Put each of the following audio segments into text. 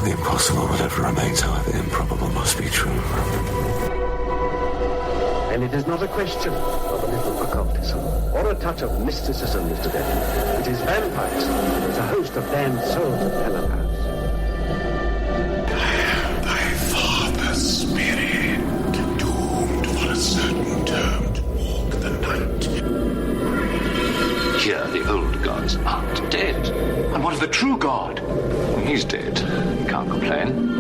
The impossible, whatever remains, however improbable, must be true. And it is not a question of a little occultism or a touch of mysticism, Mr. Denton. It is vampires. It's a host of damned souls of telepaths. I am thy father's spirit, doomed for a certain term to walk the night. Here, the old gods aren't dead. And what of the true god? He's dead. He can't complain.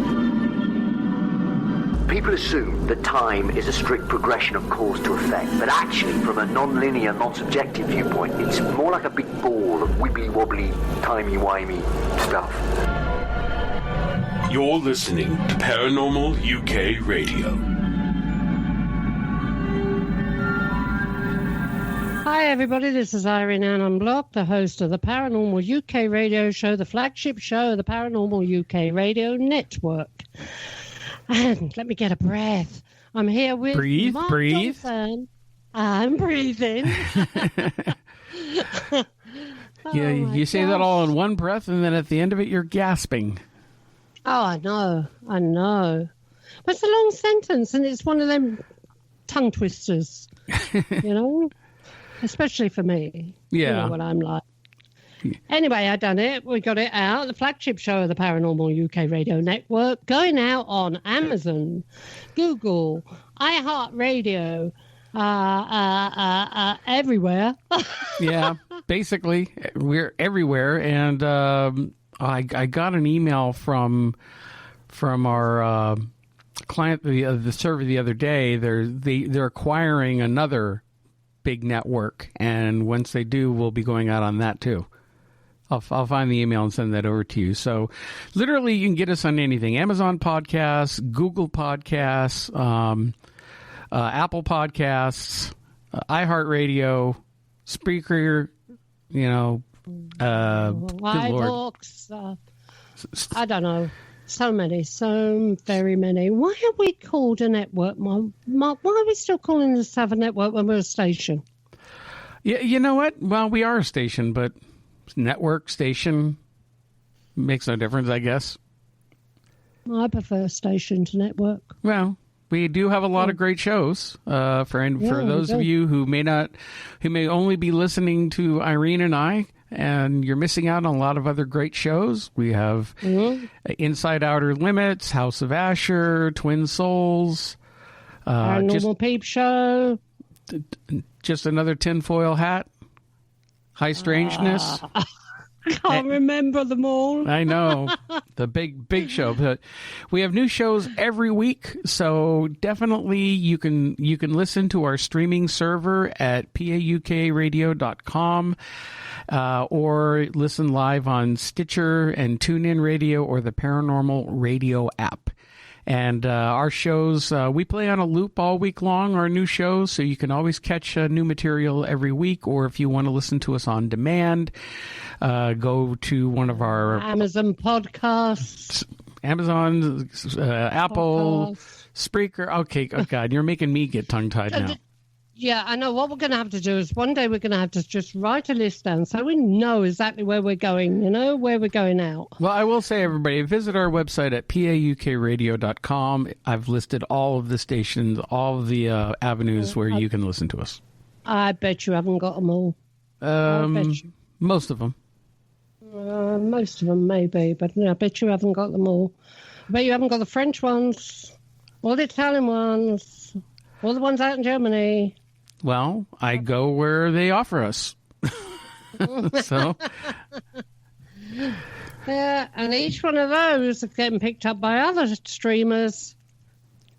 People assume that time is a strict progression of cause to effect, but actually, from a non-linear, non-subjective viewpoint, it's more like a big ball of wibbly-wobbly, timey-wimey stuff. You're listening to Paranormal UK Radio. Hi everybody, this is Irene and Mark, the host of the Paranormal UK Radio Show, the flagship show of the Paranormal UK Radio Network. And let me get a breath. I'm here with Mark Johnson. I'm breathing. You say that all in one breath, and then at the end of it, you're gasping. Oh, I know. But it's a long sentence, and it's one of them tongue twisters, you know, especially for me. Yeah. You know what I'm like. Anyway, I done it. We got it out. The flagship show of the Paranormal UK Radio Network, going out on Amazon, Google, iHeartRadio, everywhere. Yeah, basically, we're everywhere. And I got an email from our client, the server, the other day. They're acquiring another big network, and once they do, we'll be going out on that too. I'll find the email and send that over to you. So literally you can get us on anything. Amazon Podcasts, Google Podcasts, Apple Podcasts, iHeartRadio, Spreaker, iBooks, I don't know. So very many. Why are we called a network, Mark? Why are we still calling this a network when we're a station? Yeah, you know what? Well, we are a station, but network, station, makes no difference, I guess. I prefer station to network. Well, we do have a lot of great shows. For those of you who may only be listening to Irene and I, and you're missing out on a lot of other great shows. We have Inside Outer Limits, House of Asher, Twin Souls, Paranormal Peep Show, just another tinfoil hat. High Strangeness. I can't remember them all. I know. The big show. But we have new shows every week, so definitely you can listen to our streaming server at paukradio.com or listen live on Stitcher and TuneIn Radio or the Paranormal Radio app. And our shows, we play on a loop all week long, our new shows, so you can always catch new material every week. Or if you want to listen to us on demand, go to one of our Amazon podcasts, Amazon, Apple, Spreaker. Okay, oh God, you're making me get tongue-tied now. Yeah, I know. What we're going to have to do is one day we're going to have to just write a list down so we know exactly where we're going, where we're going out. Well, I will say, everybody, visit our website at paukradio.com. I've listed all of the stations, all of the avenues where you can listen to us. I bet you haven't got them all. Most of them. Most of them, maybe, but I bet you haven't got them all. I bet you haven't got the French ones, all the Italian ones, all the ones out in Germany. Well, I go where they offer us. So. Yeah, and each one of those are getting picked up by other streamers,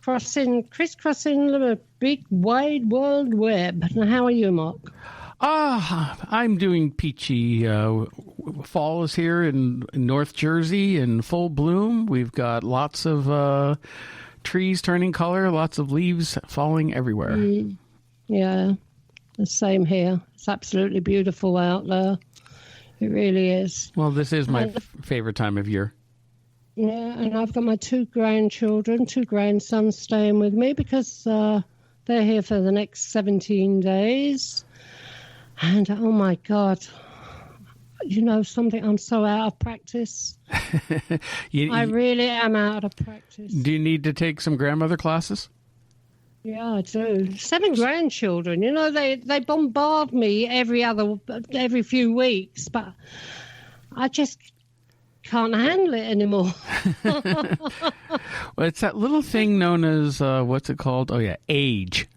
crisscrossing the big wide world web. Now, how are you, Mark? I'm doing peachy. Fall is here in North Jersey in full bloom. We've got lots of trees turning color, lots of leaves falling everywhere. Yeah, the same here. It's absolutely beautiful out there. It really is. Well, this is my favorite time of year. Yeah, and I've got my two grandsons staying with me because they're here for the next 17 days. And, oh, my God, You know something? I'm so out of practice. I really am out of practice. Do you need to take some grandmother classes? Yeah, I do. 7 grandchildren. You know, they bombard me every few weeks, but I just can't handle it anymore. Well, it's that little thing known as, what's it called? Oh, yeah, age.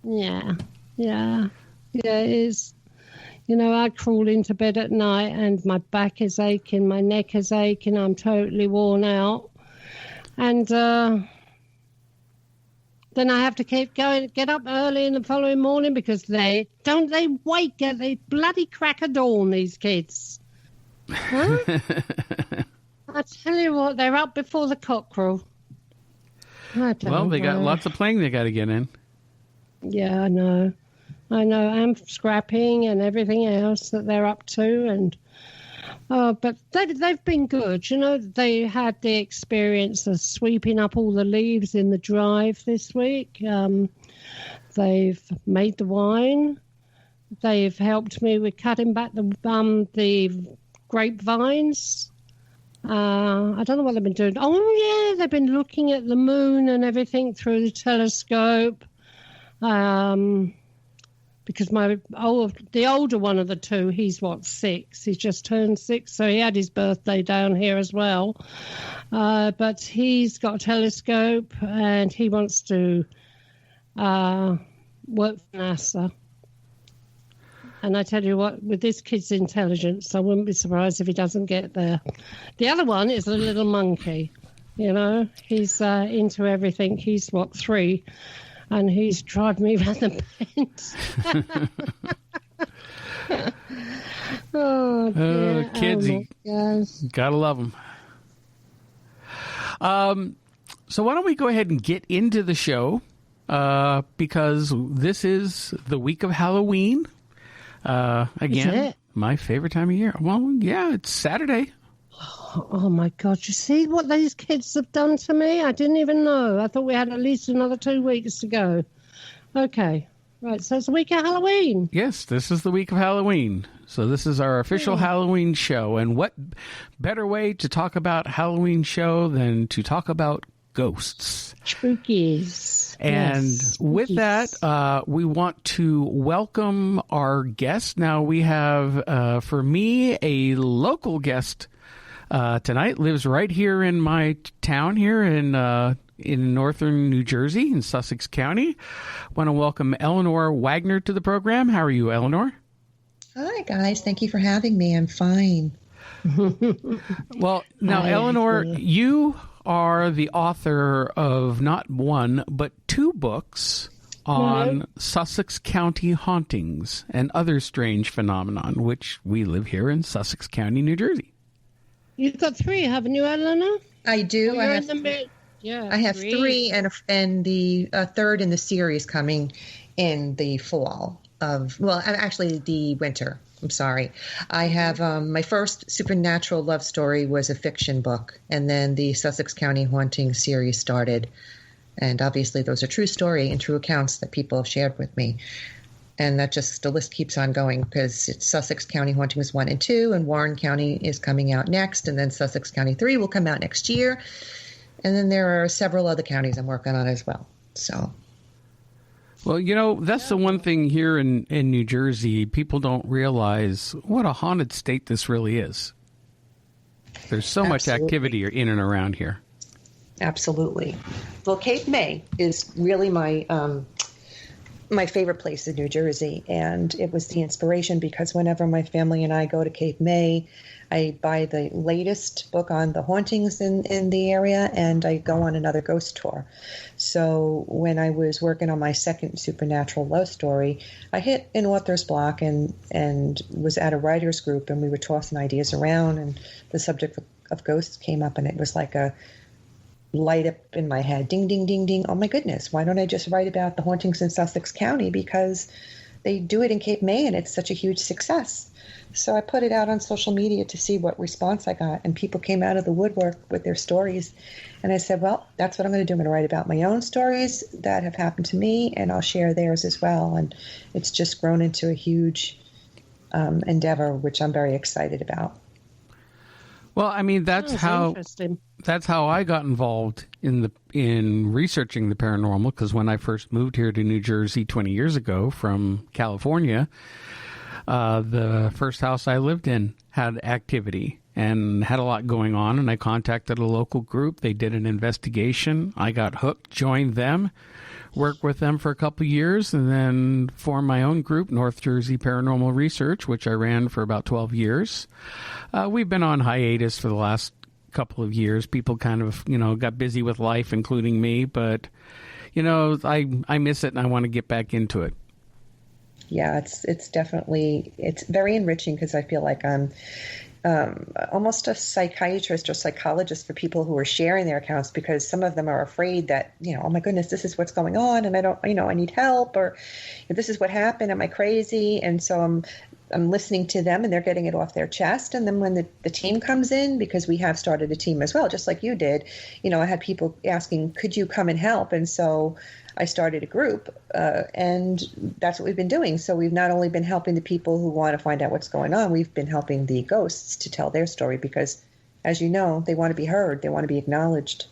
Yeah, it is. You know, I crawl into bed at night and my back is aching, my neck is aching, I'm totally worn out. And then I have to keep going, get up early in the following morning because they wake at the bloody crack of dawn, these kids. Huh? I tell you what, they're up before the cock crow. Well, they got lots of playing they got to get in. Yeah, I know. I'm scrapping and everything else that they're up to, and but they've been good. You know, they had the experience of sweeping up all the leaves in the drive this week. They've made the wine. They've helped me with cutting back the grapevines. I don't know what they've been doing. Oh yeah, they've been looking at the moon and everything through the telescope. Because the older one of the two, he's 6? He's just turned 6, so he had his birthday down here as well. But he's got a telescope and he wants to work for NASA. And I tell you what, with this kid's intelligence, I wouldn't be surprised if he doesn't get there. The other one is a little monkey. You know, he's into everything. He's 3. And he's driving me around the bend. Oh, dear. Kids, gotta love them. So why don't we go ahead and get into the show? Because this is the week of Halloween. Again, my favorite time of year. Well, yeah, it's Saturday. Oh, my God. You see what these kids have done to me? I didn't even know. I thought we had at least another 2 weeks to go. Okay. Right. So it's the week of Halloween. Yes, this is the week of Halloween. So this is our official Halloween show. And what better way to talk about Halloween show than to talk about ghosts? Spookies. And yes, with that, we want to welcome our guest. Now we have, for me, a local guest tonight, lives right here in my town here in northern New Jersey, in Sussex County. Want to welcome Eleanor Wagner to the program. How are you, Eleanor? Hi, guys. Thank you for having me. I'm fine. Well, now, Eleanor, you are the author of not 1, but 2 books on Sussex County Hauntings and other strange phenomenon, which we live here in Sussex County, New Jersey. You've got 3, haven't you, Eleanor? I do. I have 3, and the third in the series coming in the fall of, well, actually the winter. I'm sorry. I have my first supernatural love story was a fiction book, and then the Sussex County Hauntings series started. And obviously those are true story and true accounts that people have shared with me. And that just, the list keeps on going because it's Sussex County Hauntings 1 and 2, and Warren County is coming out next, and then Sussex County 3 will come out next year. And then there are several other counties I'm working on as well. So, well, you know, that's the one thing here in New Jersey. People don't realize what a haunted state this really is. There's so much activity in and around here. Absolutely. Well, Cape May is really my favorite place in New Jersey, and it was the inspiration because whenever my family and I go to Cape May, I buy the latest book on the hauntings in the area, and I go on another ghost tour. So when I was working on my second supernatural love story, I hit an author's block and was at a writer's group, and we were tossing ideas around, and the subject of ghosts came up, and it was like a light up in my head. Ding, ding, ding, ding. Oh, my goodness. Why don't I just write about the hauntings in Sussex County? Because they do it in Cape May, and it's such a huge success. So I put it out on social media to see what response I got, and people came out of the woodwork with their stories. And I said, well, that's what I'm going to do. I'm going to write about my own stories that have happened to me, and I'll share theirs as well. And it's just grown into a huge endeavor, which I'm very excited about. Well, I mean, that's how I got involved in researching the paranormal, because when I first moved here to New Jersey 20 years ago from California, the first house I lived in had activity and had a lot going on, and I contacted a local group. They did an investigation. I got hooked, joined them, worked with them for a couple of years, and then formed my own group, North Jersey Paranormal Research, which I ran for about 12 years. We've been on hiatus for the last couple of years. People kind of, got busy with life, including me, but, I miss it and I want to get back into it. Yeah, it's definitely, it's very enriching, because I feel like I'm almost a psychiatrist or psychologist for people who are sharing their accounts, because some of them are afraid that, oh my goodness, this is what's going on, and I don't, I need help, or this is what happened, am I crazy? And so I'm listening to them, and they're getting it off their chest. And then when the team comes in, because we have started a team as well, just like you did, I had people asking, could you come and help? And so I started a group, and that's what we've been doing. So we've not only been helping the people who want to find out what's going on, we've been helping the ghosts to tell their story, because, as you know, they want to be heard. They want to be acknowledged.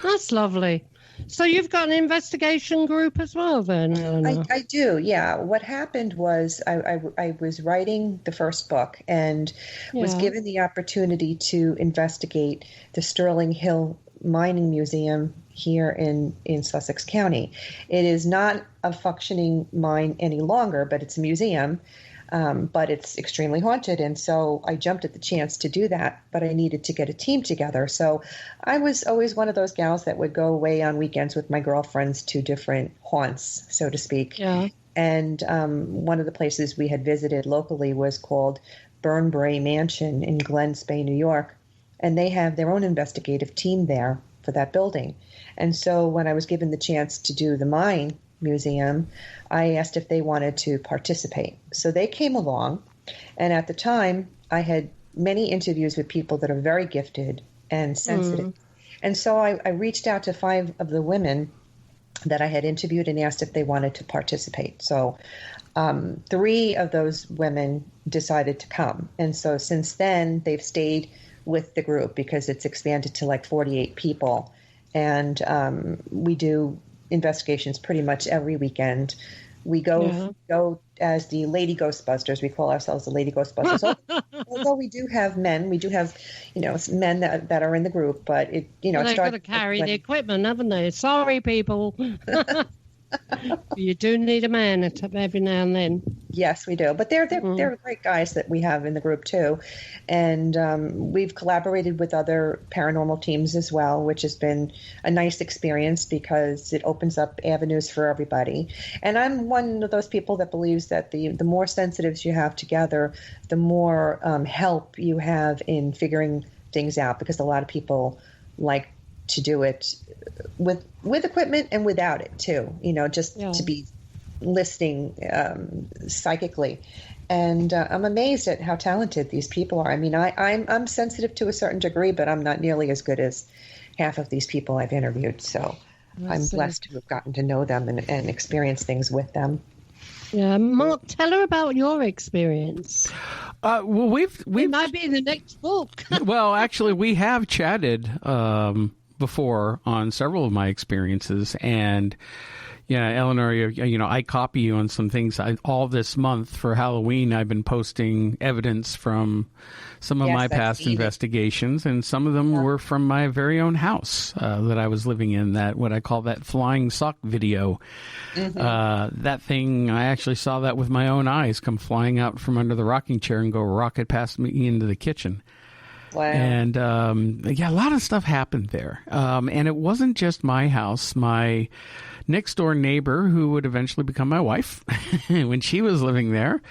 That's lovely. So you've got an investigation group as well, then, Eleanor? I do, yeah. What happened was I was writing the first book, and was given the opportunity to investigate the Sterling Hill Mining Museum here in Sussex County. It is not a functioning mine any longer, but it's a museum. But it's extremely haunted. And so I jumped at the chance to do that, but I needed to get a team together. So I was always one of those gals that would go away on weekends with my girlfriends to different haunts, so to speak. Yeah. And one of the places we had visited locally was called Burnbrae Mansion in Glen Spey, New York. And they have their own investigative team there for that building. And so when I was given the chance to do the mine museum, I asked if they wanted to participate. So they came along, and at the time I had many interviews with people that are very gifted and sensitive. And so I reached out to 5 of the women that I had interviewed and asked if they wanted to participate. So 3 of those women decided to come. And so since then they've stayed with the group, because it's expanded to like 48 people. And we do investigations pretty much every weekend. We go as the Lady Ghostbusters. We call ourselves the Lady Ghostbusters. Although we do have men, men that are in the group, but it they've got to carry the equipment, haven't they? Sorry, people. You do need a man every now and then. Yes, we do. But they're great guys that we have in the group too, and we've collaborated with other paranormal teams as well, which has been a nice experience because it opens up avenues for everybody. And I'm one of those people that believes that the more sensitives you have together, the more help you have in figuring things out, because a lot of people like to do it with equipment and without it too, to be listening psychically. And I'm amazed at how talented these people are. I mean, I'm sensitive to a certain degree, but I'm not nearly as good as half of these people I've interviewed. So I'm blessed to have gotten to know them and experience things with them. Yeah, Mark, tell her about your experience. Well, it might be in the next book. Well, actually, we have chatted before on several of my experiences, and Eleanor, I copy you on some things. All this month for Halloween, I've been posting evidence from some of my past investigations, and some of them were from my very own house that I was living in. That what I call that flying sock video. That thing, I actually saw that with my own eyes come flying out from under the rocking chair and go rocket past me into the kitchen. Wow. And a lot of stuff happened there. And it wasn't just my house. My next door neighbor, who would eventually become my wife, when she was living there,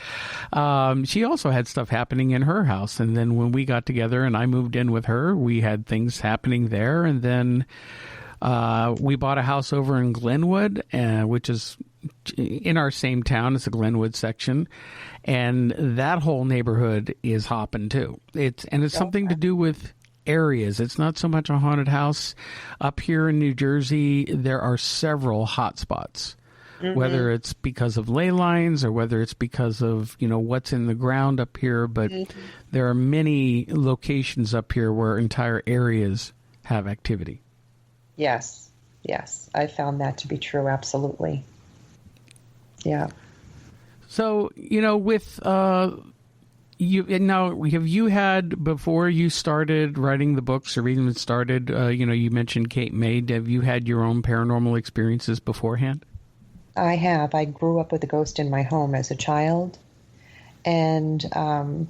she also had stuff happening in her house. And then when we got together and I moved in with her, we had things happening there. And then we bought a house over in Glenwood, which is in our same town. It's the Glenwood section. And that whole neighborhood is hopping too. It's something to do with areas. It's not so much a haunted house. Up here in New Jersey, there are several hot spots whether it's because of ley lines or whether it's because of, what's in the ground up here. But there are many locations up here where entire areas have activity. Yes. I found that to be true. Absolutely. Yeah. So, with have you had, before you started writing the books or even started, you mentioned Cape May, have you had your own paranormal experiences beforehand? I have. I grew up with a ghost in my home as a child, and I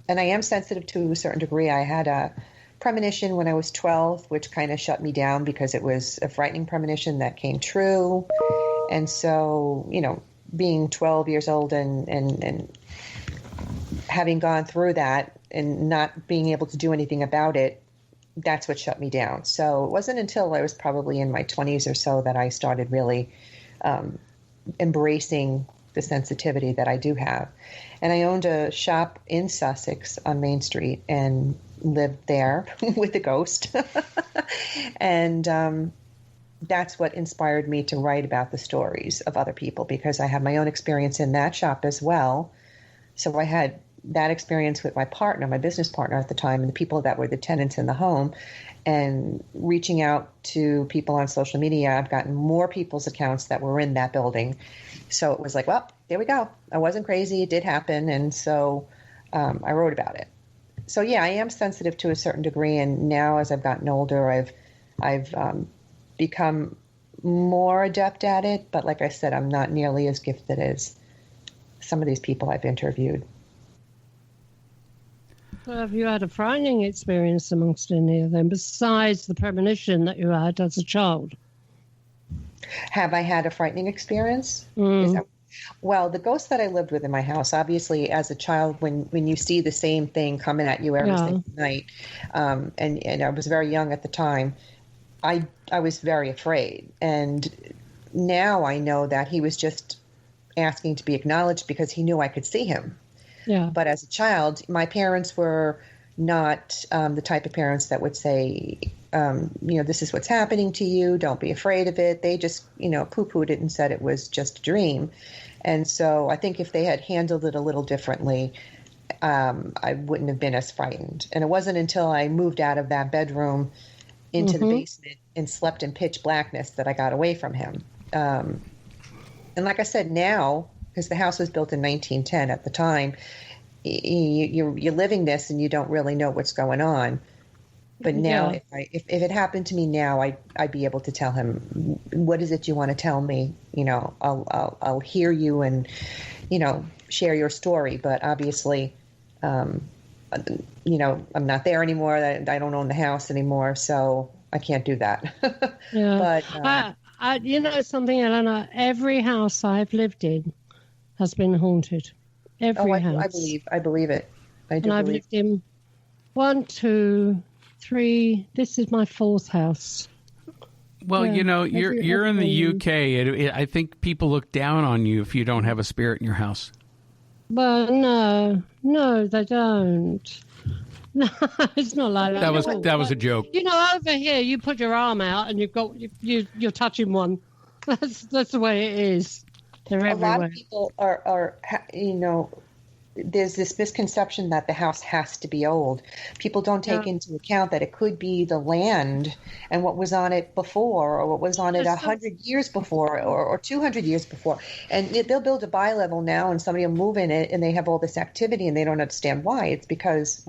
am sensitive to a certain degree. I had a premonition when I was 12, which kind of shut me down because it was a frightening premonition that came true. And so, being 12 years old and having gone through that and not being able to do anything about it, that's what shut me down. So it wasn't until I was probably in my 20s or so that I started really embracing the sensitivity that I do have. And I owned a shop in Sussex on Main Street and lived there with a ghost. And that's what inspired me to write about the stories of other people, because I had my own experience in that shop as well. So I had that experience with my partner, my business partner at the time, and the people that were the tenants in the home, and reaching out to people on social media. I've gotten more people's accounts that were in that building. So it was like, well, there we go. I wasn't crazy. It did happen. And so I wrote about it. So yeah, I am sensitive to a certain degree. And now as I've gotten older, I've become more adept at it. But like I said, I'm not nearly as gifted as some of these people I've interviewed. Well, have you had a frightening experience amongst any of them, besides the premonition that you had as a child? Have I had a frightening experience? Well, the ghost that I lived with in my house, obviously, as a child, when you see the same thing coming at you every single night, and I was very young at the time, I was very afraid. And now I know that he was just asking to be acknowledged because he knew I could see him. Yeah. But as a child, my parents were not the type of parents that would say, this is what's happening to you. Don't be afraid of it. They just, poo-pooed it and said it was just a dream. And so I think if they had handled it a little differently, I wouldn't have been as frightened. And it wasn't until I moved out of that bedroom into the basement and slept in pitch blackness that I got away from him. And like I said, now, because the house was built in 1910 at the time, you're living this and you don't really know what's going on. But now, if it happened to me now, I'd be able to tell him, what is it you want to tell me? I'll hear you and, share your story. But obviously, I'm not there anymore. I don't own the house anymore, so I can't do that. Yeah. But something, Eleanor, every house I've lived in has been haunted. Every house. I believe it. I've lived in 1, 2, 3. This is my 4th house. Well, you're in the UK. I think people look down on you if you don't have a spirit in your house. Well, no, they don't. No, it's not like that. That was a joke. Over here, you put your arm out and you're touching one. That's the way it is. They're everywhere. A lot of people are there's this misconception that the house has to be old. People don't take into account that it could be the land and what was on it before, or what was on it 100 years before, or 200 years before. And they'll build a bi-level now and somebody will move in it and they have all this activity and they don't understand why. It's because,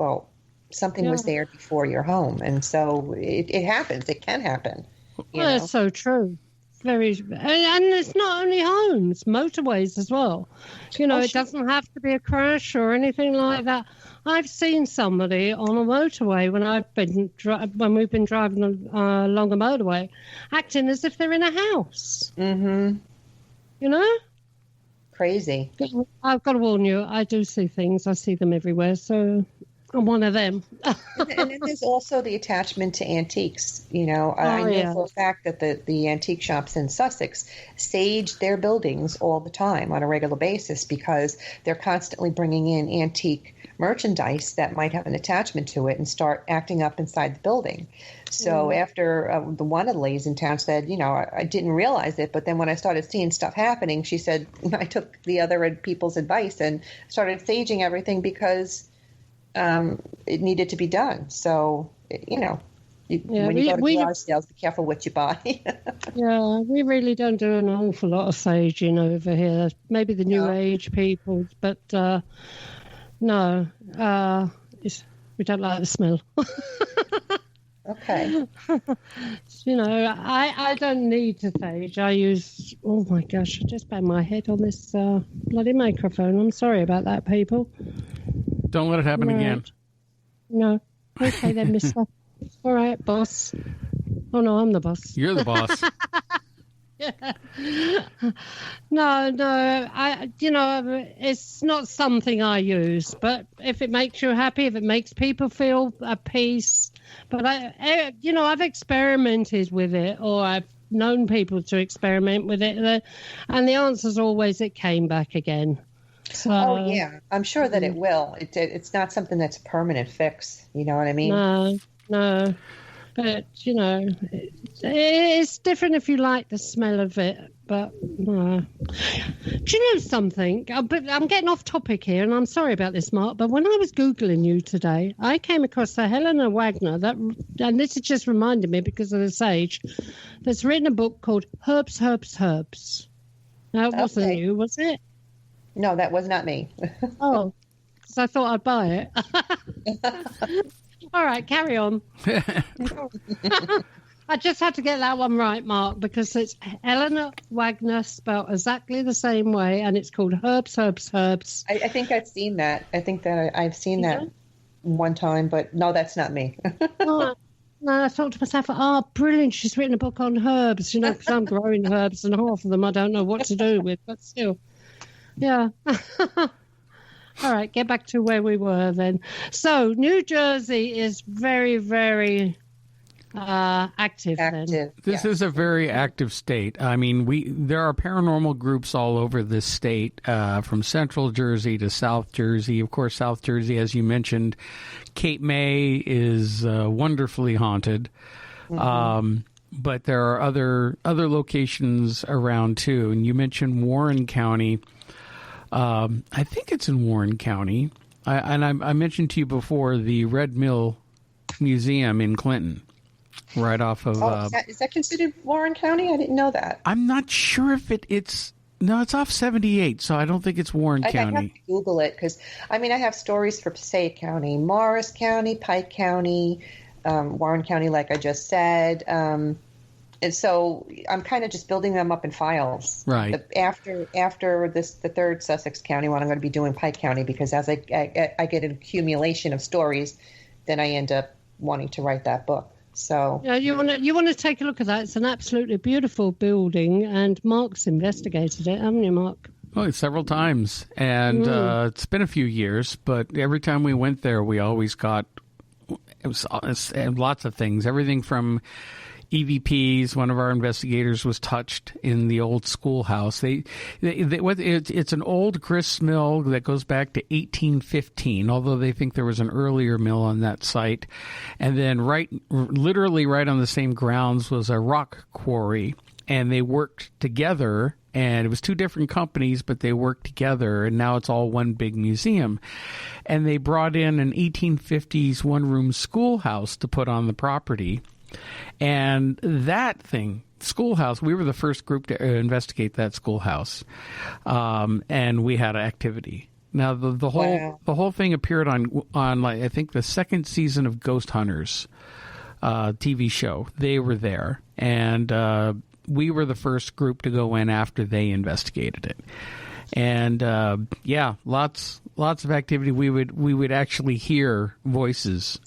something was there before your home. And so it happens. It can happen. That's so true. And it's not only homes, motorways as well. It doesn't have to be a crash or anything like that. I've seen somebody on a motorway when we've been driving along a motorway, acting as if they're in a house. Mm-hmm. Crazy. I've got to warn you, I do see things. I see them everywhere. So I'm one of them. And then there's also the attachment to antiques. I know for a fact that the antique shops in Sussex sage their buildings all the time on a regular basis because they're constantly bringing in antique merchandise that might have an attachment to it and start acting up inside the building. So after the one of the ladies in town said, I didn't realize it, but then when I started seeing stuff happening, she said, I took the other people's advice and started saging everything because it needed to be done. So, when you go to garage sales, be careful what you buy. Yeah, we really don't do an awful lot of saging over here. Maybe the new age people, but no, we don't like the smell. Okay. I don't need to sage. I use, oh my gosh, I just banged my head on this bloody microphone. I'm sorry about that, people. Don't let it happen again. No. Okay then, mister. All right, boss. Oh no, I'm the boss. You're the boss. Yeah. No, it's not something I use, but if it makes you happy, if it makes people feel at peace, but I've experimented with it, or I've known people to experiment with it, and the answer's always it came back again. So, I'm sure that it will. It's not something that's a permanent fix. You know what I mean? No. But, it's different if you like the smell of it. But, no. Do you know something? But I'm getting off topic here, and I'm sorry about this, Mark, but when I was Googling you today, I came across a Eleanor Wagner, and this has just reminded me because of the sage, that's written a book called Herbs, Herbs, Herbs. Now, it wasn't you, was it? No, that was not me. Oh, because I thought I'd buy it. All right, carry on. I just had to get that one right, Mark, because it's Eleanor Wagner spelled exactly the same way, and it's called Herbs, Herbs, Herbs. I think I've seen that. I think that I've seen that one time, but no, that's not me. No, I thought to myself, brilliant, she's written a book on herbs, because I'm growing herbs, and half of them I don't know what to do with, but still. Yeah. All right, get back to where we were then. So, New Jersey is very, very active. Then. This is a very active state. I mean, there are paranormal groups all over this state, from Central Jersey to South Jersey. Of course, South Jersey, as you mentioned, Cape May is wonderfully haunted. Mm-hmm. But there are other locations around too. And you mentioned Warren County. I think it's in Warren County. I mentioned to you before the Red Mill Museum in Clinton, right off of... is that considered Warren County? I didn't know that. I'm not sure if it's... No, it's off 78, so I don't think it's Warren County. I have to Google it, because, I have stories for Passaic County, Morris County, Pike County, Warren County, like I just said. And so I'm kind of just building them up in files. Right. After the third Sussex County one, I'm going to be doing Pike County, because as I get an accumulation of stories, then I end up wanting to write that book. So yeah, you want to take a look at that. It's an absolutely beautiful building, and Mark's investigated it, haven't you, Mark? Well, several times, and it's been a few years, but every time we went there, we always got lots of things, everything from EVPs. One of our investigators was touched in the old schoolhouse. It's an old grist mill that goes back to 1815, although they think there was an earlier mill on that site. And then literally right on the same grounds was a rock quarry, and they worked together. And it was two different companies, but they worked together, and now it's all one big museum. And they brought in an 1850s one-room schoolhouse to put on the property. And that thing, schoolhouse, we were the first group to investigate that schoolhouse, and we had activity. Now the whole thing appeared on like, I think the second season of Ghost Hunters TV show. They were there, and we were the first group to go in after they investigated it. And lots of activity. We would actually hear voices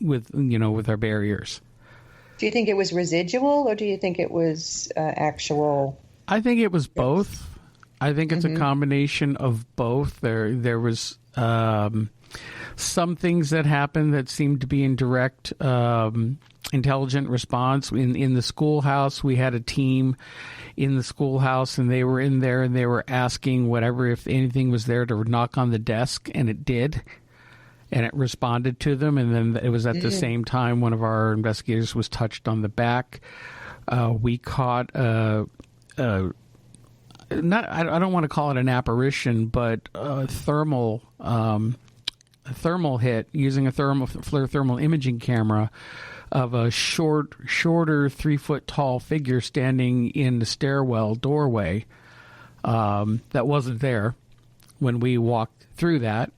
with our barriers. Do you think it was residual, or do you think it was actual? I think it was both. I think it's a combination of both. There was some things that happened that seemed to be in direct intelligent response. In the schoolhouse, we had a team in the schoolhouse, and they were in there, and they were asking whatever, if anything was there, to knock on the desk, and it did. And it responded to them, and then it was at the same time one of our investigators was touched on the back. We caught I don't want to call it an apparition, but a thermal hit using a thermal imaging camera of a shorter 3-foot tall figure standing in the stairwell doorway that wasn't there when we walked through that,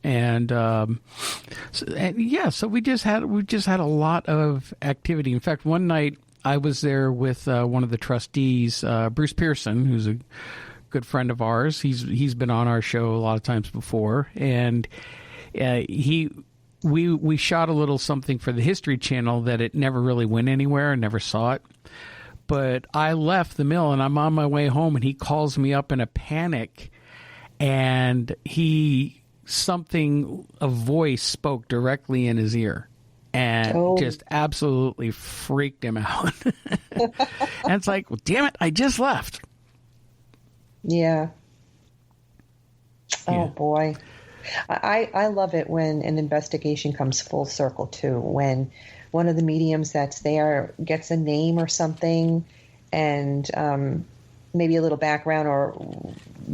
so we just had a lot of activity. In fact, one night I was there with one of the trustees, Bruce Pearson, who's a good friend of ours. He's been on our show a lot of times before, and we shot a little something for the History Channel that it never really went anywhere. I never saw it. But I left the mill, and I'm on my way home, and he calls me up in a panic, and a voice spoke directly in his ear and just absolutely freaked him out. And it's like, well, damn it, I just left. Yeah. Oh, boy. I love it when an investigation comes full circle, too, when one of the mediums that's there gets a name or something, and maybe a little background or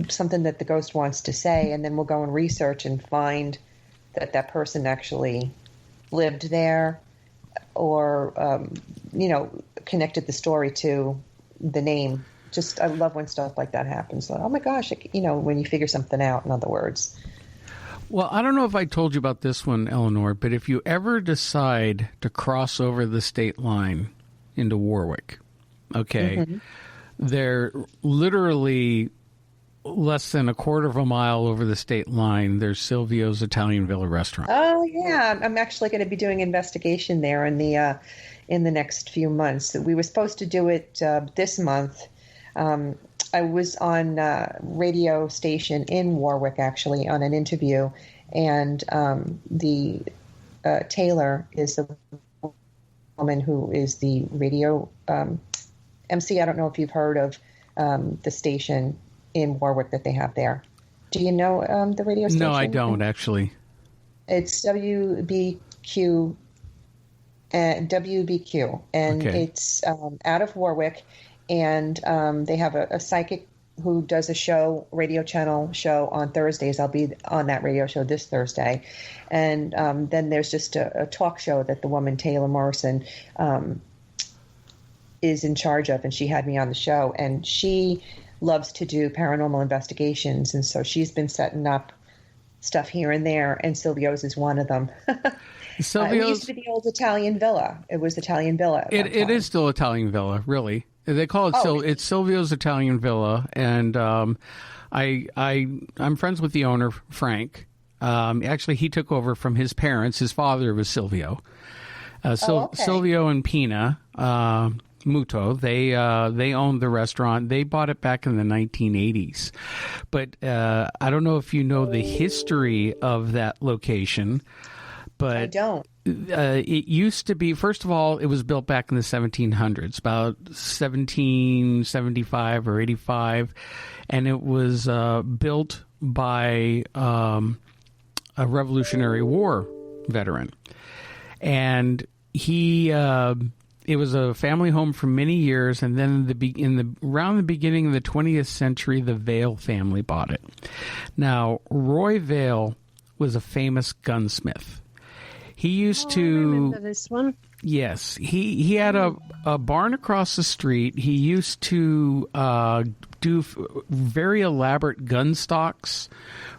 something that the ghost wants to say, and then we'll go and research and find that person actually lived there, or connected the story to the name. Just, I love when stuff like that happens. Like, oh my gosh, when you figure something out, in other words. Well, I don't know if I told you about this one, Eleanor, but if you ever decide to cross over the state line into Warwick, okay, they're literally less than a quarter of a mile over the state line. There's Silvio's Italian Villa restaurant. Oh yeah, I'm actually going to be doing investigation there in the next few months. We were supposed to do it this month. I was on a radio station in Warwick, actually, on an interview, and the Taylor is the woman who is the radio MC. I don't know if you've heard of the station in Warwick that they have there. Do you know the radio station? No, I don't, actually. It's WBQ, and it's out of Warwick. And they have a psychic who does a radio channel show on Thursdays. I'll be on that radio show this Thursday. And then there's just a talk show that the woman, Taylor Morrison, is in charge of. And she had me on the show. And she loves to do paranormal investigations. And so she's been setting up stuff here and there. And Silvio's is one of them. It used to be the old Italian Villa. It was Italian Villa. It is still Italian Villa, really. They call it it's Silvio's Italian Villa, and I'm friends with the owner, Frank. Actually, he took over from his parents. His father was Silvio. Silvio and Pina Muto. They owned the restaurant. They bought it back in the 1980s. But I don't know if you know the history of that location. But I don't. It used to be, first of all, it was built back in the 1700s, about 1775 or 85, and it was built by a Revolutionary War veteran. And it was a family home for many years, and then around the beginning of the 20th century, the Vale family bought it. Now, Roy Vale was a famous gunsmith. He used to. I remember this one. Yes, he had a barn across the street. He used to do very elaborate gun stocks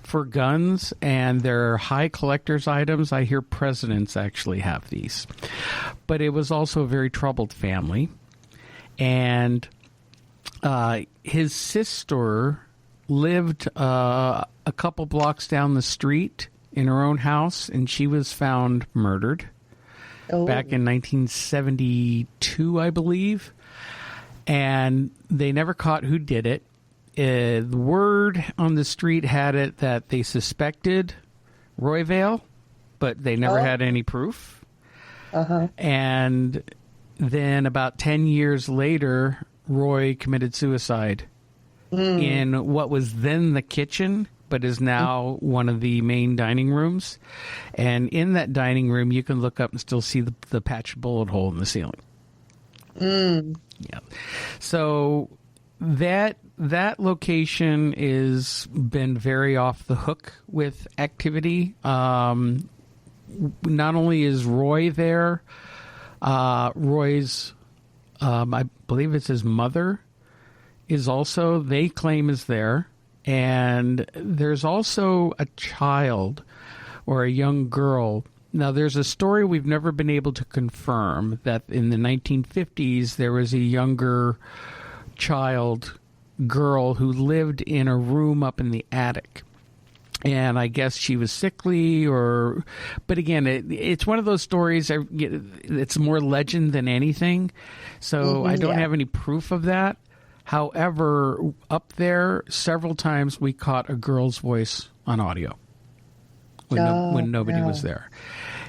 for guns, and they're high collector's items. I hear presidents actually have these. But it was also a very troubled family, and his sister lived a couple blocks down the street in her own house, and she was found murdered back in 1972, I believe. And they never caught who did it. The word on the street had it that they suspected Roy Vale, but they never had any proof. And then about 10 years later, Roy committed suicide in what was then the kitchen, but is now one of the main dining rooms. And in that dining room, you can look up and still see the patched bullet hole in the ceiling. Yeah. So that location is been very off the hook with activity. Not only is Roy there, Roy's, I believe it's his mother, is also, they claim, is there. And there's also a child or a young girl. Now, there's a story we've never been able to confirm that in the 1950s there was a younger girl who lived in a room up in the attic. And I guess she was sickly, but again, it's one of those stories. It's more legend than anything, so I don't have any proof of that. However, up there, several times we caught a girl's voice on audio when nobody was there.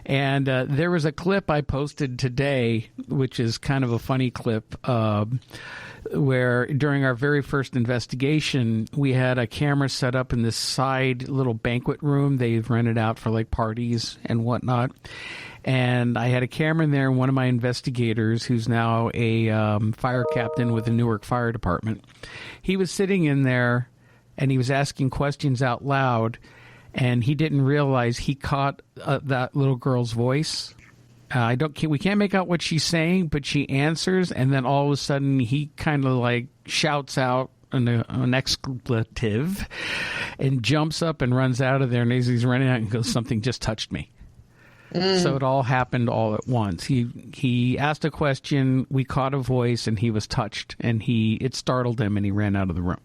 And there was a clip I posted today, which is kind of a funny clip, where during our very first investigation, we had a camera set up in this side little banquet room they've rented out for like parties and whatnot. And I had a camera in there, and one of my investigators, who's now a fire captain with the Newark Fire Department, he was sitting in there and he was asking questions out loud, and he didn't realize he caught that little girl's voice. We can't make out what she's saying, but she answers, and then all of a sudden he kind of like shouts out an expletive and jumps up and runs out of there, and as he's running out and goes, "Something just touched me." So it all happened all at once. He asked a question, we caught a voice, and he was touched, and it startled him, and he ran out of the room.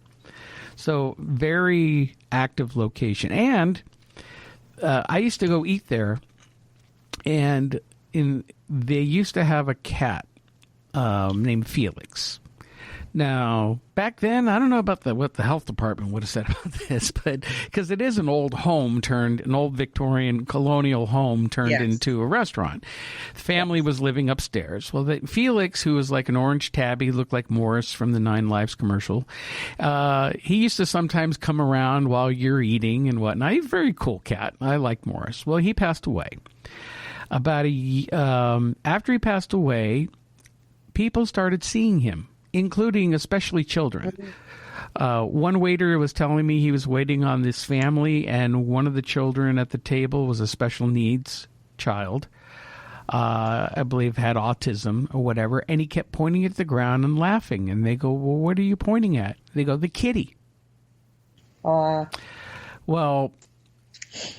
So very active location. And I used to go eat there, and they used to have a cat named Felix. Now, back then, I don't know about what the health department would have said about this, but because it is an old Victorian colonial home turned into a restaurant. The family was living upstairs. Well, Felix, who was like an orange tabby, looked like Morris from the 9 Lives commercial. He used to sometimes come around while you're eating and whatnot. He's a very cool cat. I like Morris. Well, he passed away. After he passed away, people started seeing him, including especially children. One waiter was telling me he was waiting on this family, and one of the children at the table was a special needs child. I believe had autism or whatever, and he kept pointing at the ground and laughing. And they go, "Well, what are you pointing at?" They go, "The kitty." Well,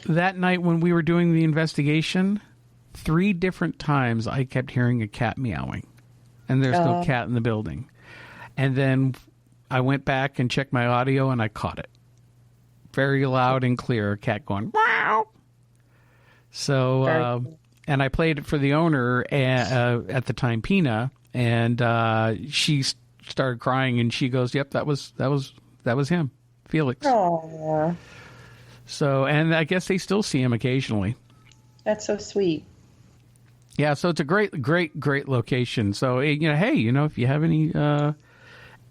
that night when we were doing the investigation, 3 different times I kept hearing a cat meowing, and there's no cat in the building. And then I went back and checked my audio, and I caught it. Very loud and clear, a cat going, "Wow!" So, and I played it for the owner at the time, Pina, and she started crying, and she goes, "Yep, that was him, Felix." Aww. So, and I guess they still see him occasionally. That's so sweet. Yeah, so it's a great location. So, hey, if you have any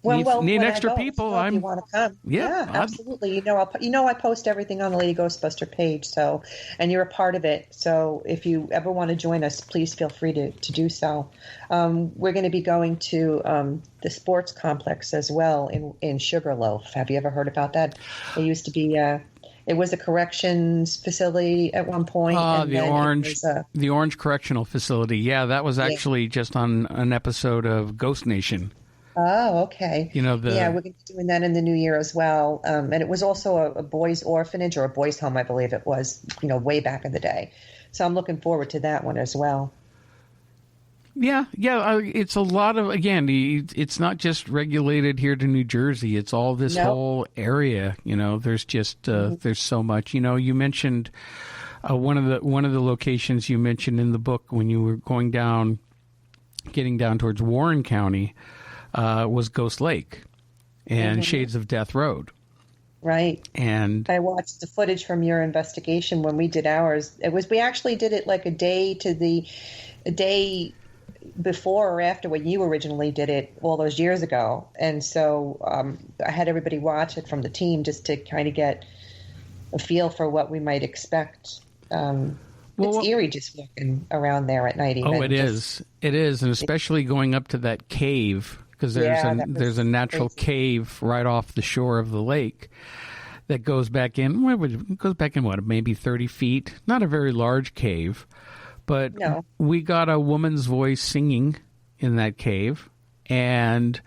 need extra people, if you want to come. Yeah, absolutely. I post everything on the Lady Ghostbuster page. So, and you're a part of it. So, if you ever want to join us, please feel free to do so. We're going to be going to the sports complex as well in Sugarloaf. Have you ever heard about that? It used to be. It was a corrections facility at one point. The Orange Correctional Facility. Yeah, that was actually just on an episode of Ghost Nation. Oh, okay. We're going to be doing that in the new year as well. And it was also a boys' orphanage or a boys' home, I believe it was, way back in the day. So I'm looking forward to that one as well. Yeah. It's a lot of, again, it's not just regulated here to New Jersey. It's all this whole area. There's just there's so much. You mentioned one of the locations you mentioned in the book when you were getting down towards Warren County was Ghost Lake and Shades of Death Road. Right. And I watched the footage from your investigation when we did ours. We actually did it like a day before or after when you originally did it all those years ago. And so I had everybody watch it from the team just to kind of get a feel for what we might expect. It's eerie just walking around there at night. Even. Oh, it is. It is, and especially going up to that cave, because there's a natural cave right off the shore of the lake that goes back in. It goes back in maybe 30 feet. Not a very large cave, but we got a woman's voice singing in that cave, and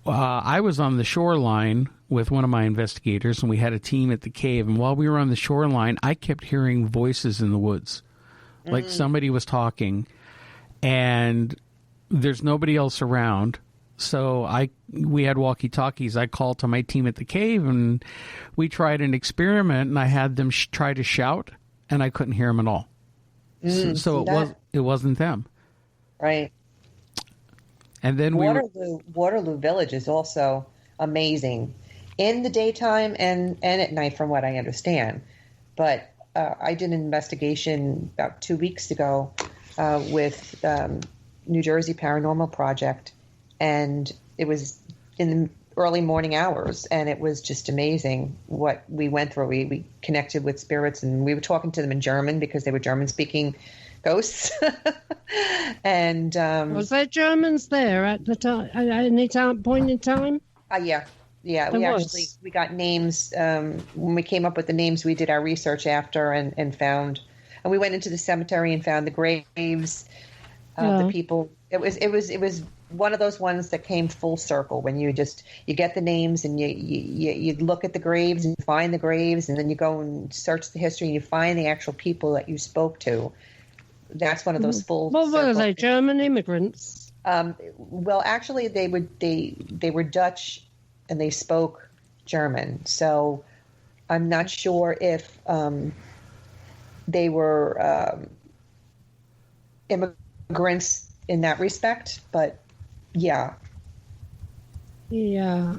I was on the shoreline with one of my investigators, and we had a team at the cave. And while we were on the shoreline, I kept hearing voices in the woods, like somebody was talking, and there's nobody else around. So we had walkie-talkies. I called to my team at the cave, and we tried an experiment, and I had them try to shout, and I couldn't hear them at all. So it wasn't them. Right. And then Waterloo Village is also amazing in the daytime and at night, from what I understand. But I did an investigation about 2 weeks ago with New Jersey Paranormal Project, and it was in the early morning hours, and it was just amazing what we went through. We connected with spirits, and we were talking to them in German because they were German-speaking ghosts. And was there Germans there at the time, at any point in time? Yeah. We got names when we came up with the names. We did our research after and found, and we went into the cemetery and found the graves of the people. It was one of those ones that came full circle when you get the names and you look at the graves and you find the graves, and then you go and search the history and you find the actual people that you spoke to. That's one of those full. What were they? German immigrants? Well, actually, they were Dutch, and they spoke German. So I'm not sure if they were immigrants in that respect, but yeah. Yeah.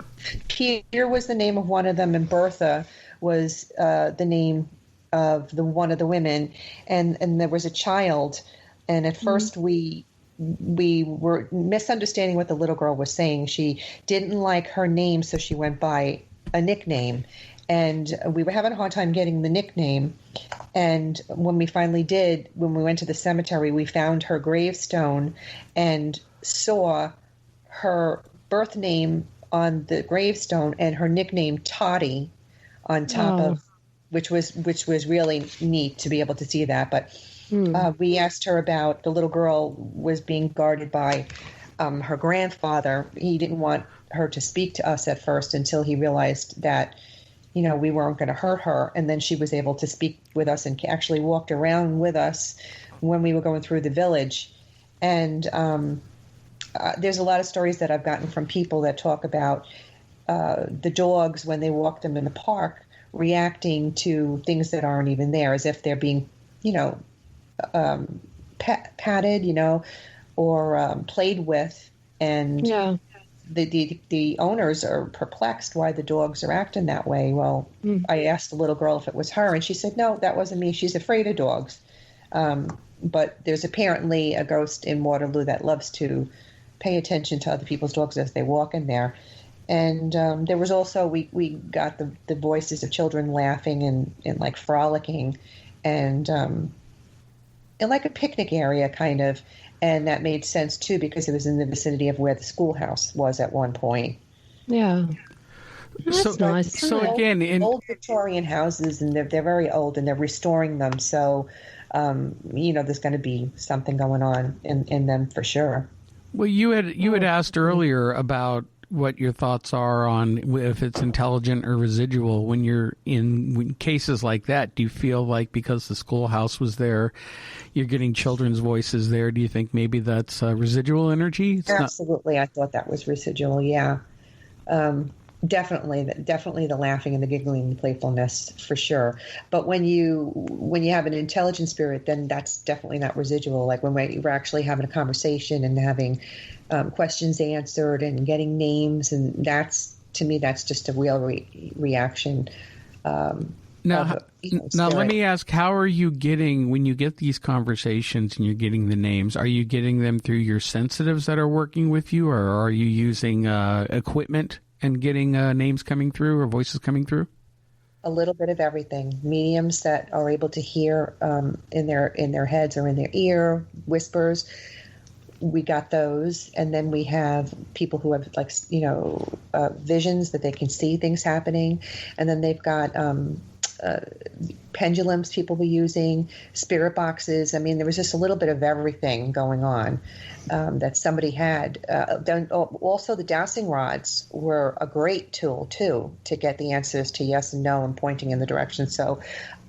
Peter was the name of one of them, and Bertha was the name of one of the women, and there was a child, and at first we were misunderstanding what the little girl was saying. She didn't like her name, so she went by a nickname, and we were having a hard time getting the nickname. And when we finally did, when we went to the cemetery, we found her gravestone and saw her birth name on the gravestone and her nickname Toddy on top of, which was really neat to be able to see that. But we asked her about, the little girl was being guarded by her grandfather. He didn't want her to speak to us at first until he realized that, we weren't going to hurt her. And then she was able to speak with us and actually walked around with us when we were going through the village. And there's a lot of stories that I've gotten from people that talk about the dogs when they walk them in the park reacting to things that aren't even there, as if they're being, patted, or played with. And the owners are perplexed why the dogs are acting that way. Well, I asked the little girl if it was her, and she said, no, that wasn't me. She's afraid of dogs. But there's apparently a ghost in Waterloo that loves to pay attention to other people's dogs as they walk in there. And there was also, we got the voices of children laughing and like frolicking, and in like a picnic area kind of. And that made sense too, because it was in the vicinity of where the schoolhouse was at one point. Yeah. That's nice. So again, old Victorian houses, and they're very old, and they're restoring them. So, there's going to be something going on in them for sure. Well, you had asked earlier about what your thoughts are on if it's intelligent or residual. When you're in cases like that, do you feel like because the schoolhouse was there, you're getting children's voices there? Do you think maybe that's residual energy? Absolutely. I thought that was residual. Yeah. Definitely the laughing and the giggling and the playfulness for sure. But when you have an intelligent spirit, then that's definitely not residual. Like when we're actually having a conversation and having questions answered and getting names, and that's to me, that's just a real reaction. Now, let me ask, how are you getting, when you get these conversations and you're getting the names, are you getting them through your sensitives that are working with you, or are you using equipment and getting names coming through or voices coming through? A little bit of everything. Mediums that are able to hear in their heads or in their ear whispers. We got those, and then we have people who have visions that they can see things happening, and then they've got pendulums people were using, spirit boxes. I mean, there was just a little bit of everything going on that somebody had. Also, the dowsing rods were a great tool, too, to get the answers to yes and no and pointing in the direction. So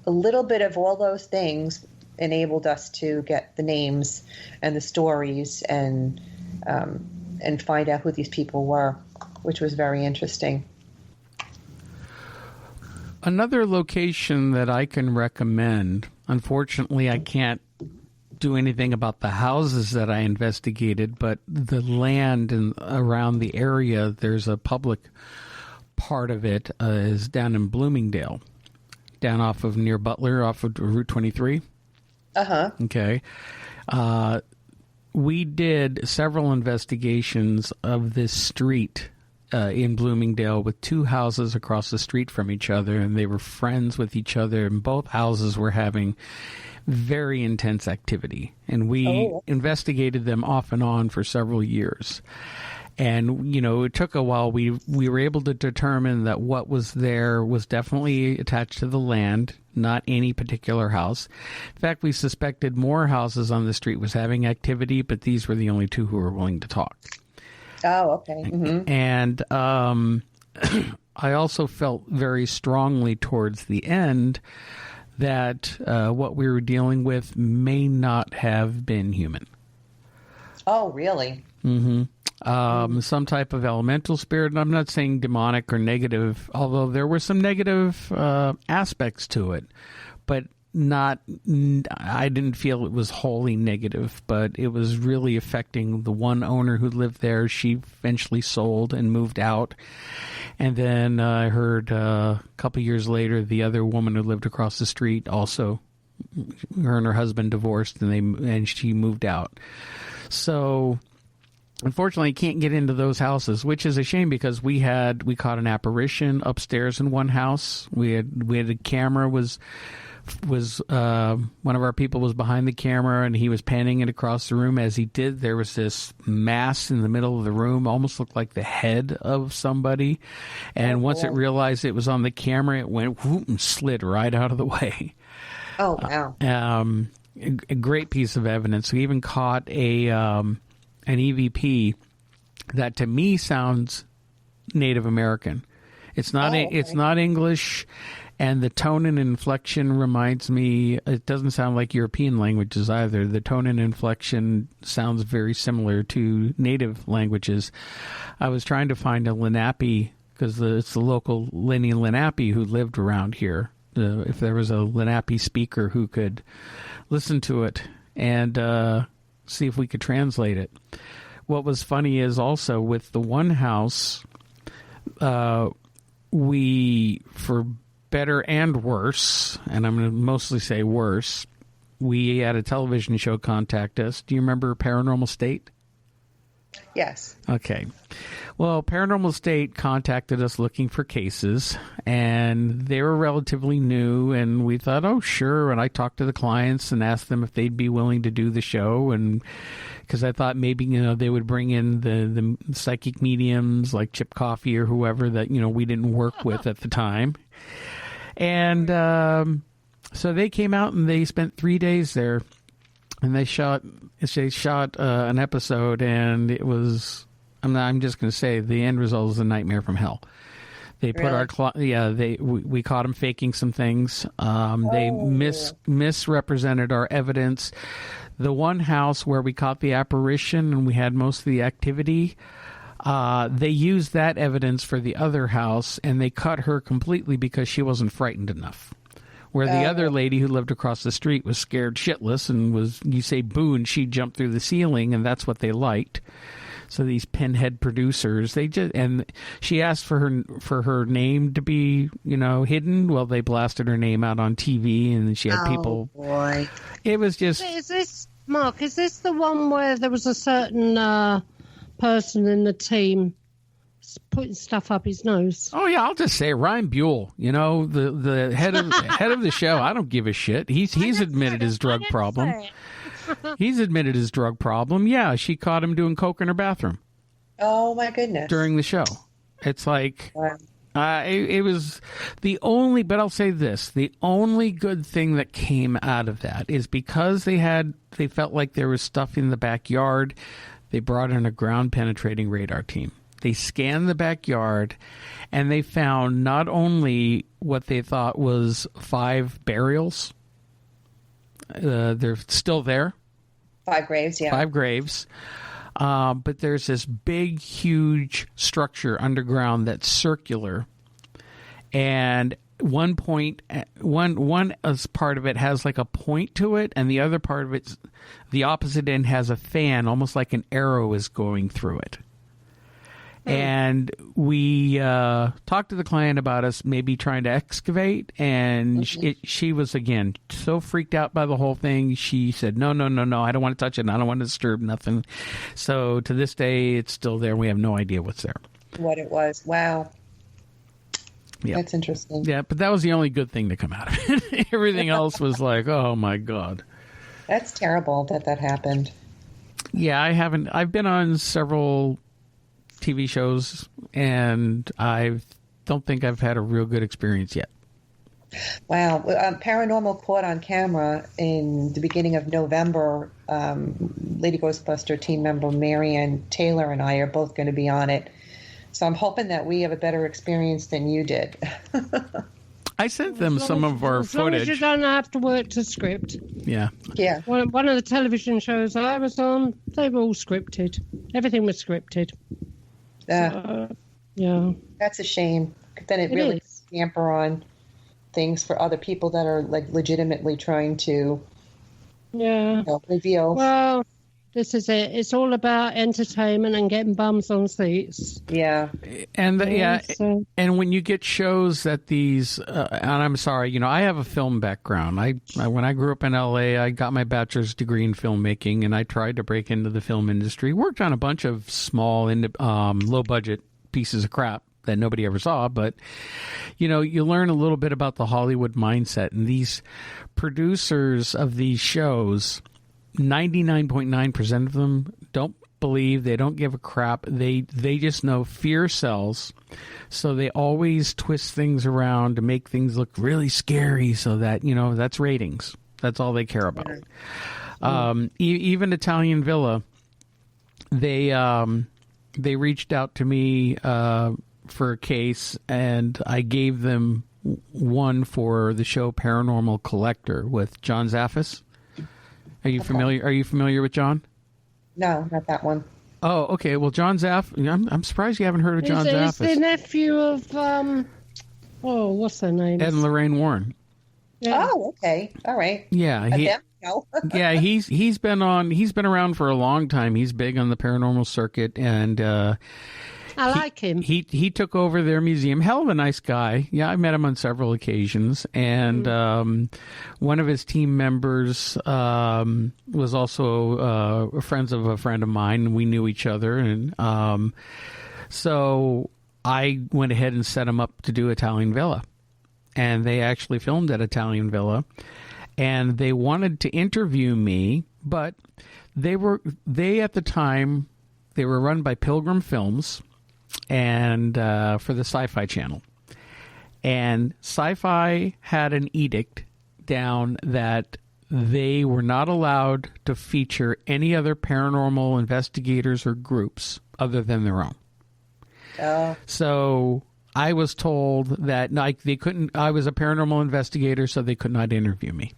a little bit of all those things enabled us to get the names and the stories and find out who these people were, which was very interesting. Another location that I can recommend, unfortunately, I can't do anything about the houses that I investigated, but the land around the area, there's a public part of it, is down in Bloomingdale, down off of near Butler, off of Route 23. Uh-huh. Okay. We did several investigations of this street in Bloomingdale with two houses across the street from each other, and they were friends with each other, and both houses were having very intense activity. And we investigated them off and on for several years. And, it took a while. We were able to determine that what was there was definitely attached to the land, not any particular house. In fact, we suspected more houses on the street was having activity, but these were the only two who were willing to talk. Oh, okay. Mm-hmm. And I also felt very strongly towards the end that what we were dealing with may not have been human. Oh, really? Mm-hmm. Some type of elemental spirit. And I'm not saying demonic or negative, although there were some negative aspects to it, but I didn't feel it was wholly negative, but it was really affecting the one owner who lived there. She eventually sold and moved out. And then I heard a couple years later, the other woman who lived across the street also, her and her husband divorced, and she moved out. So unfortunately, I can't get into those houses, which is a shame because we caught an apparition upstairs in one house. We had a camera was one of our people was behind the camera, and he was panning it across the room. As he did, there was this mass in the middle of the room, almost looked like the head of somebody. And once it realized it was on the camera, it went whoop and slid right out of the way. Oh, wow. A great piece of evidence. We even caught an EVP that to me sounds Native American. It's not. It's not English. And the tone and inflection reminds me, it doesn't sound like European languages either. The tone and inflection sounds very similar to native languages. I was trying to find a Lenape, because it's the local Lenny Lenape who lived around here. If there was a Lenape speaker who could listen to it and see if we could translate it. What was funny is also with the one house, we, for better and worse, and I'm going to mostly say worse, we had a television show contact us. Do you remember Paranormal State? Yes. Okay. Well, Paranormal State contacted us looking for cases, and they were relatively new, and we thought, oh, sure. And I talked to the clients and asked them if they'd be willing to do the show, and because I thought maybe, they would bring in the psychic mediums like Chip Coffey or whoever that, we didn't work with at the time. And so they came out and they spent 3 days there, and they shot an episode, and it was, I'm just going to say the end result is a nightmare from hell. They put we caught them faking some things. They misrepresented our evidence. The one house where we caught the apparition and we had most of the activity, they used that evidence for the other house, and they cut her completely because she wasn't frightened enough. Where the other lady who lived across the street was scared shitless and you say boo, and she jumped through the ceiling, and that's what they liked. So these pinhead producers, and she asked for her name to be, hidden. Well, they blasted her name out on TV, and then she had people. Oh boy! It was just. Is this Mark? Is this the one where there was a certain person in the team putting stuff up his nose? Oh yeah, I'll just say Ryan Buell. The head of the show. I don't give a shit. He's admitted his drug problem. He's admitted his drug problem. Yeah, she caught him doing coke in her bathroom. Oh my goodness! During the show, it's like it was the only. But I'll say this: the only good thing that came out of that is because they felt like there was stuff in the backyard. They brought in a ground penetrating radar team. They scanned the backyard, and they found not only what they thought was 5 burials. They're still there. 5 graves, yeah. 5 graves. But there's this big, huge structure underground that's circular. And one as part of it has like a point to it, and the other part of it, the opposite end, has a fan, almost like an arrow is going through it. And we talked to the client about us maybe trying to excavate, and she was, again, so freaked out by the whole thing. She said, no, I don't want to touch it. I don't want to disturb nothing. So to this day, it's still there. We have no idea what's there. What it was. Wow. Yeah. That's interesting. Yeah, but that was the only good thing to come out of it. Everything else was like, oh, my God. That's terrible that happened. Yeah, I've been on several TV shows, and I don't think I've had a real good experience yet. Wow. Paranormal caught on camera in the beginning of November. Lady Ghostbuster team member Marianne Taylor and I are both going to be on it. So I'm hoping that we have a better experience than you did. I sent them some of our footage. As long as you don't have to work to script. Yeah. Yeah. One of the television shows I was on, they were all scripted. Everything was scripted. Yeah. That's a shame. Then it really hamper on things for other people that are like legitimately trying to reveal. Well, this is it. It's all about entertainment and getting bums on seats. Yeah. And and when you get shows that these, and I'm sorry, I have a film background. When I grew up in LA, I got my bachelor's degree in filmmaking, and I tried to break into the film industry. Worked on a bunch of small, low budget pieces of crap that nobody ever saw, but you learn a little bit about the Hollywood mindset, and these producers of these shows, 99.9% of them don't believe, they don't give a crap. They just know fear sells. So they always twist things around to make things look really scary so that, that's ratings. That's all they care about. Even Italian Villa, they reached out to me for a case, and I gave them one for the show Paranormal Collector with John Zaffis. Are you familiar? Are you familiar with John? No, not that one. Oh, okay. Well, John Zaff. I'm surprised you haven't heard of John Zaffis. He's the nephew of what's their name? Ed and Lorraine Warren. Yeah. Oh, okay. All right. Yeah. Yeah. He's been around for a long time. He's big on the paranormal circuit, and I like him. He took over their museum. Hell of a nice guy. Yeah, I met him on several occasions. And one of his team members was also friends of a friend of mine. We knew each other. And so I went ahead and set him up to do Italian Villa. And they actually filmed at Italian Villa. And they wanted to interview me, but they at the time, they were run by Pilgrim Films, and for the Sci-Fi Channel. And Sci-Fi had an edict down that they were not allowed to feature any other paranormal investigators or groups other than their own. So I was told that they couldn't. I was a paranormal investigator, so they could not interview me.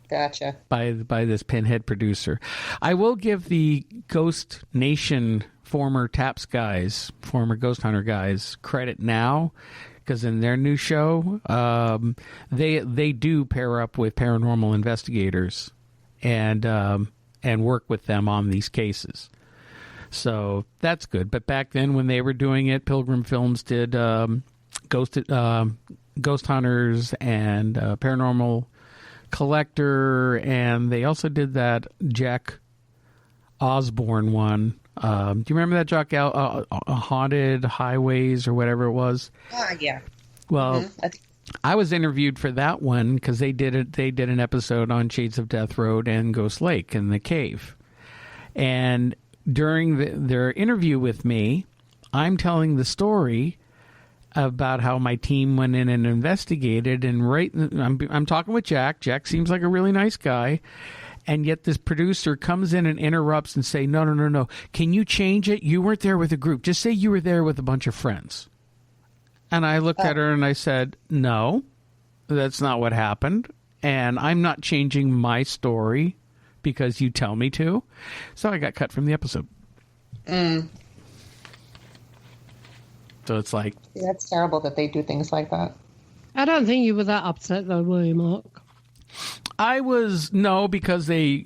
Gotcha. By this pinhead producer. I will give the Ghost Nation former Taps guys, former Ghost Hunter guys, credit now, because in their new show, they do pair up with paranormal investigators and work with them on these cases. So that's good. But back then when they were doing it, Pilgrim Films did Ghost Hunters and Paranormal Collector, and they also did that Jack Osborne one. Do you remember that, Jack? Haunted Highways or whatever it was? Yeah. Well, I was interviewed for that one because they did an episode on Shades of Death Road and Ghost Lake and the cave. And during their interview with me, I'm telling the story about how my team went in and investigated. And I'm talking with Jack. Jack seems like a really nice guy. And yet this producer comes in and interrupts and say, no. Can you change it? You weren't there with a group. Just say you were there with a bunch of friends. And I looked at her and I said, no, that's not what happened. And I'm not changing my story because you tell me to. So I got cut from the episode. So it's like... Yeah, it's terrible that they do things like that. I don't think you were that upset, though, were you, Mark? I was, no, because they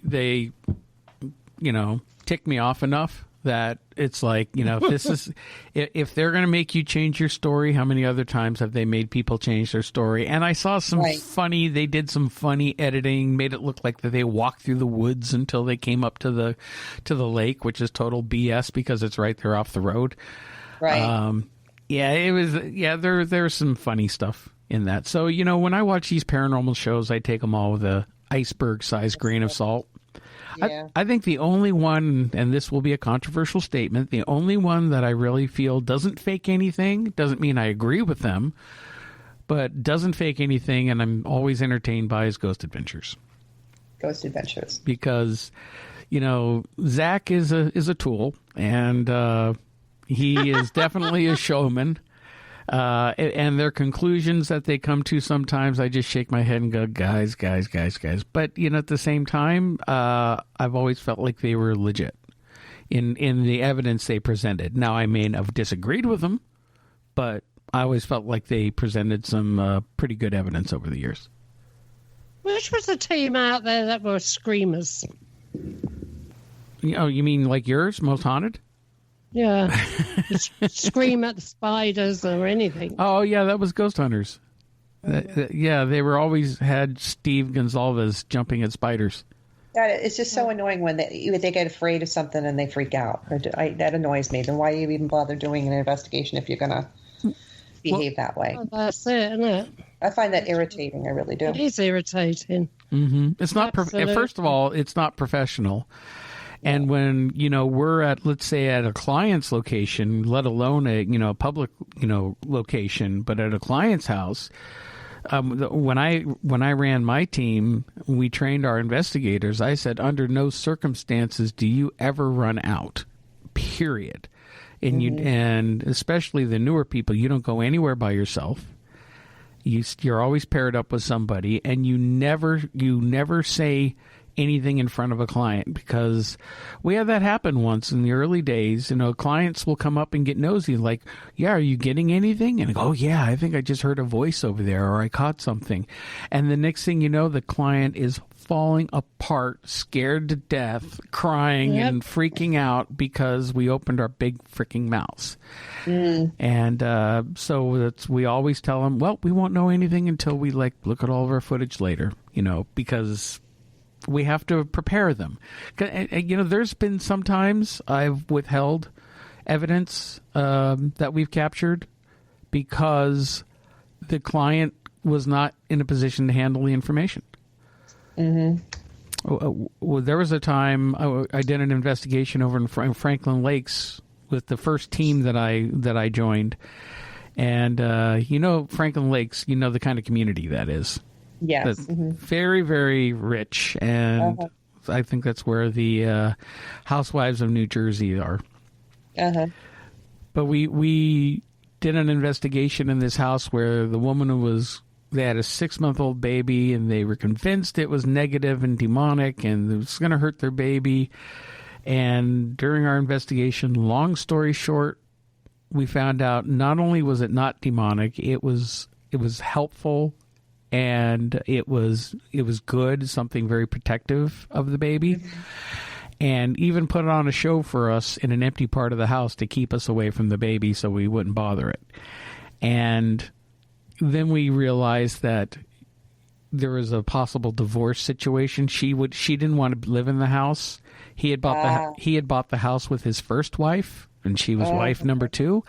ticked me off enough that it's like, if they're going to make you change your story, how many other times have they made people change their story? And I saw some they did some funny editing, made it look like that they walked through the woods until they came up to the lake, which is total BS because it's right there off the road. Right. There's some funny stuff in that. So, when I watch these paranormal shows, I take them all with a iceberg-sized grain of salt. Yeah. I think the only one, and this will be a controversial statement, the only one that I really feel doesn't fake anything, doesn't mean I agree with them, but doesn't fake anything, and I'm always entertained by, is Ghost Adventures. Ghost Adventures. Because, Zach is a tool, and he is definitely a showman. And their conclusions that they come to sometimes, I just shake my head and go, guys. But, at the same time, I've always felt like they were legit in the evidence they presented. Now, I may have disagreed with them, but I always felt like they presented some pretty good evidence over the years. Which was the team out there that were screamers? You mean like yours, Most Haunted? Yeah. Scream at the spiders or anything. Oh, yeah, that was Ghost Hunters. Yeah, they were always had Steve Gonzalez jumping at spiders. It's just so annoying when they get afraid of something and they freak out. That annoys me. Then why do you even bother doing an investigation if you're going to behave that way? Well, that's it, isn't it? I find that irritating. I really do. It is irritating. Mm-hmm. It's not. First of all, it's not professional. And when, we're at, let's say, at a client's location, let alone a public, location, but at a client's house, when I ran my team, we trained our investigators. I said, under no circumstances do you ever run out, period. And and especially the newer people, you don't go anywhere by yourself. You're always paired up with somebody, and you never say anything in front of a client, because we had that happen once in the early days. Clients will come up and get nosy, like, yeah, are you getting anything? And I go, oh yeah, I think I just heard a voice over there, or I caught something. And the next thing you know, the client is falling apart, scared to death, crying and freaking out because we opened our big freaking mouths. And so we always tell them, well, we won't know anything until we look at all of our footage later, because we have to prepare them. There's been sometimes I've withheld evidence that we've captured because the client was not in a position to handle the information. Well, there was a time I did an investigation over in Franklin Lakes with the first team that I joined, and Franklin Lakes, the kind of community that is. Yes. Very, very rich, and I think that's where the Housewives of New Jersey are. But we did an investigation in this house where the woman they had a 6-month-old baby, and they were convinced it was negative and demonic, and it was going to hurt their baby. And during our investigation, long story short, we found out not only was it not demonic, it was helpful. And it was good, something very protective of the baby. and even put on a show for us in an empty part of the house to keep us away from the baby so we wouldn't bother it. And then we realized that there was a possible divorce situation. She didn't want to live in the house. He had bought the house with his first wife, and she was wife number 2.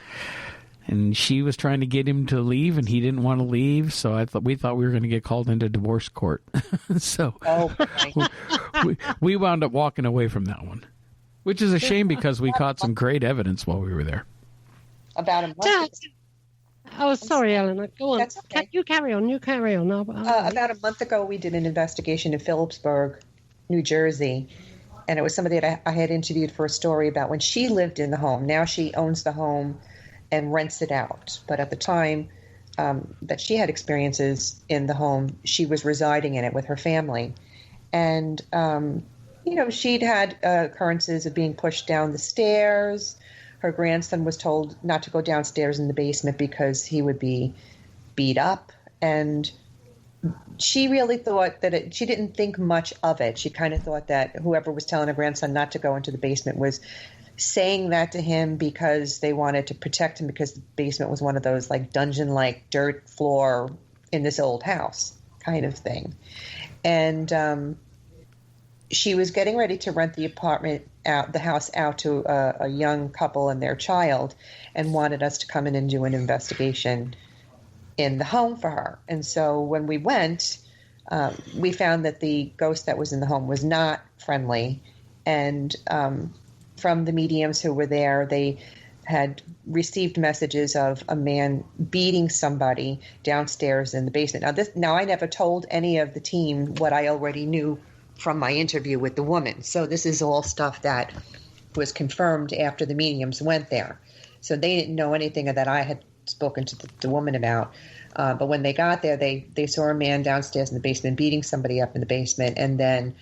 And she was trying to get him to leave, and he didn't want to leave. So we thought we were going to get called into divorce court. So we wound up walking away from that one, which is a shame because we caught some great evidence while we were there. About a month ago. Oh, sorry, Eleanor. Go on. That's okay. You carry on. About a month ago, we did an investigation in Phillipsburg, New Jersey. And it was somebody that I had interviewed for a story about when she lived in the home. Now she owns the home and rents it out. But at the time that she had experiences in the home, she was residing in it with her family. And, she'd had occurrences of being pushed down the stairs. Her grandson was told not to go downstairs in the basement because he would be beat up. And she really thought that she didn't think much of it. She kind of thought that whoever was telling her grandson not to go into the basement was saying that to him because they wanted to protect him, because the basement was one of those like dungeon-like dirt floor in this old house kind of thing. And she was getting ready to rent the house out to a young couple and their child, and wanted us to come in and do an investigation in the home for her. And so when we went, we found that the ghost that was in the home was not friendly. And from the mediums who were there, they had received messages of a man beating somebody downstairs in the basement. Now I never told any of the team what I already knew from my interview with the woman. So this is all stuff that was confirmed after the mediums went there. So they didn't know anything that I had spoken to the woman about. But when they got there, they saw a man downstairs in the basement beating somebody up in the basement. And then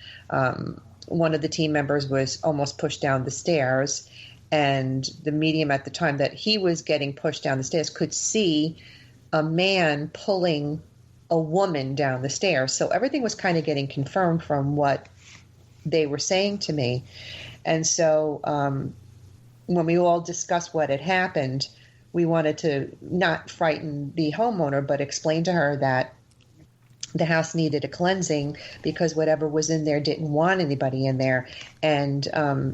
one of the team members was almost pushed down the stairs. And the medium at the time that he was getting pushed down the stairs could see a man pulling a woman down the stairs. So everything was kind of getting confirmed from what they were saying to me. And so when we all discussed what had happened, we wanted to not frighten the homeowner, but explain to her that the house needed a cleansing because whatever was in there didn't want anybody in there. And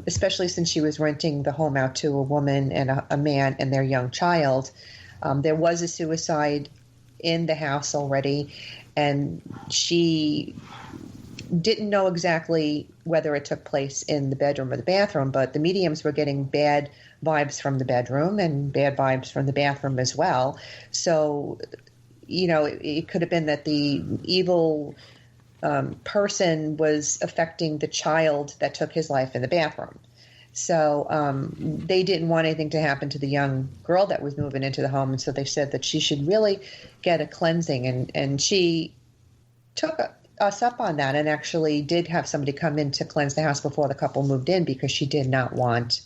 especially since she was renting the home out to a woman and a man and their young child, there was a suicide in the house already, and she didn't know exactly whether it took place in the bedroom or the bathroom, but the mediums were getting bad vibes from the bedroom and bad vibes from the bathroom as well. So, it could have been that the evil person was affecting the child that took his life in the bathroom. So they didn't want anything to happen to the young girl that was moving into the home, and so they said that she should really get a cleansing, and she took us up on that and actually did have somebody come in to cleanse the house before the couple moved in because she did not want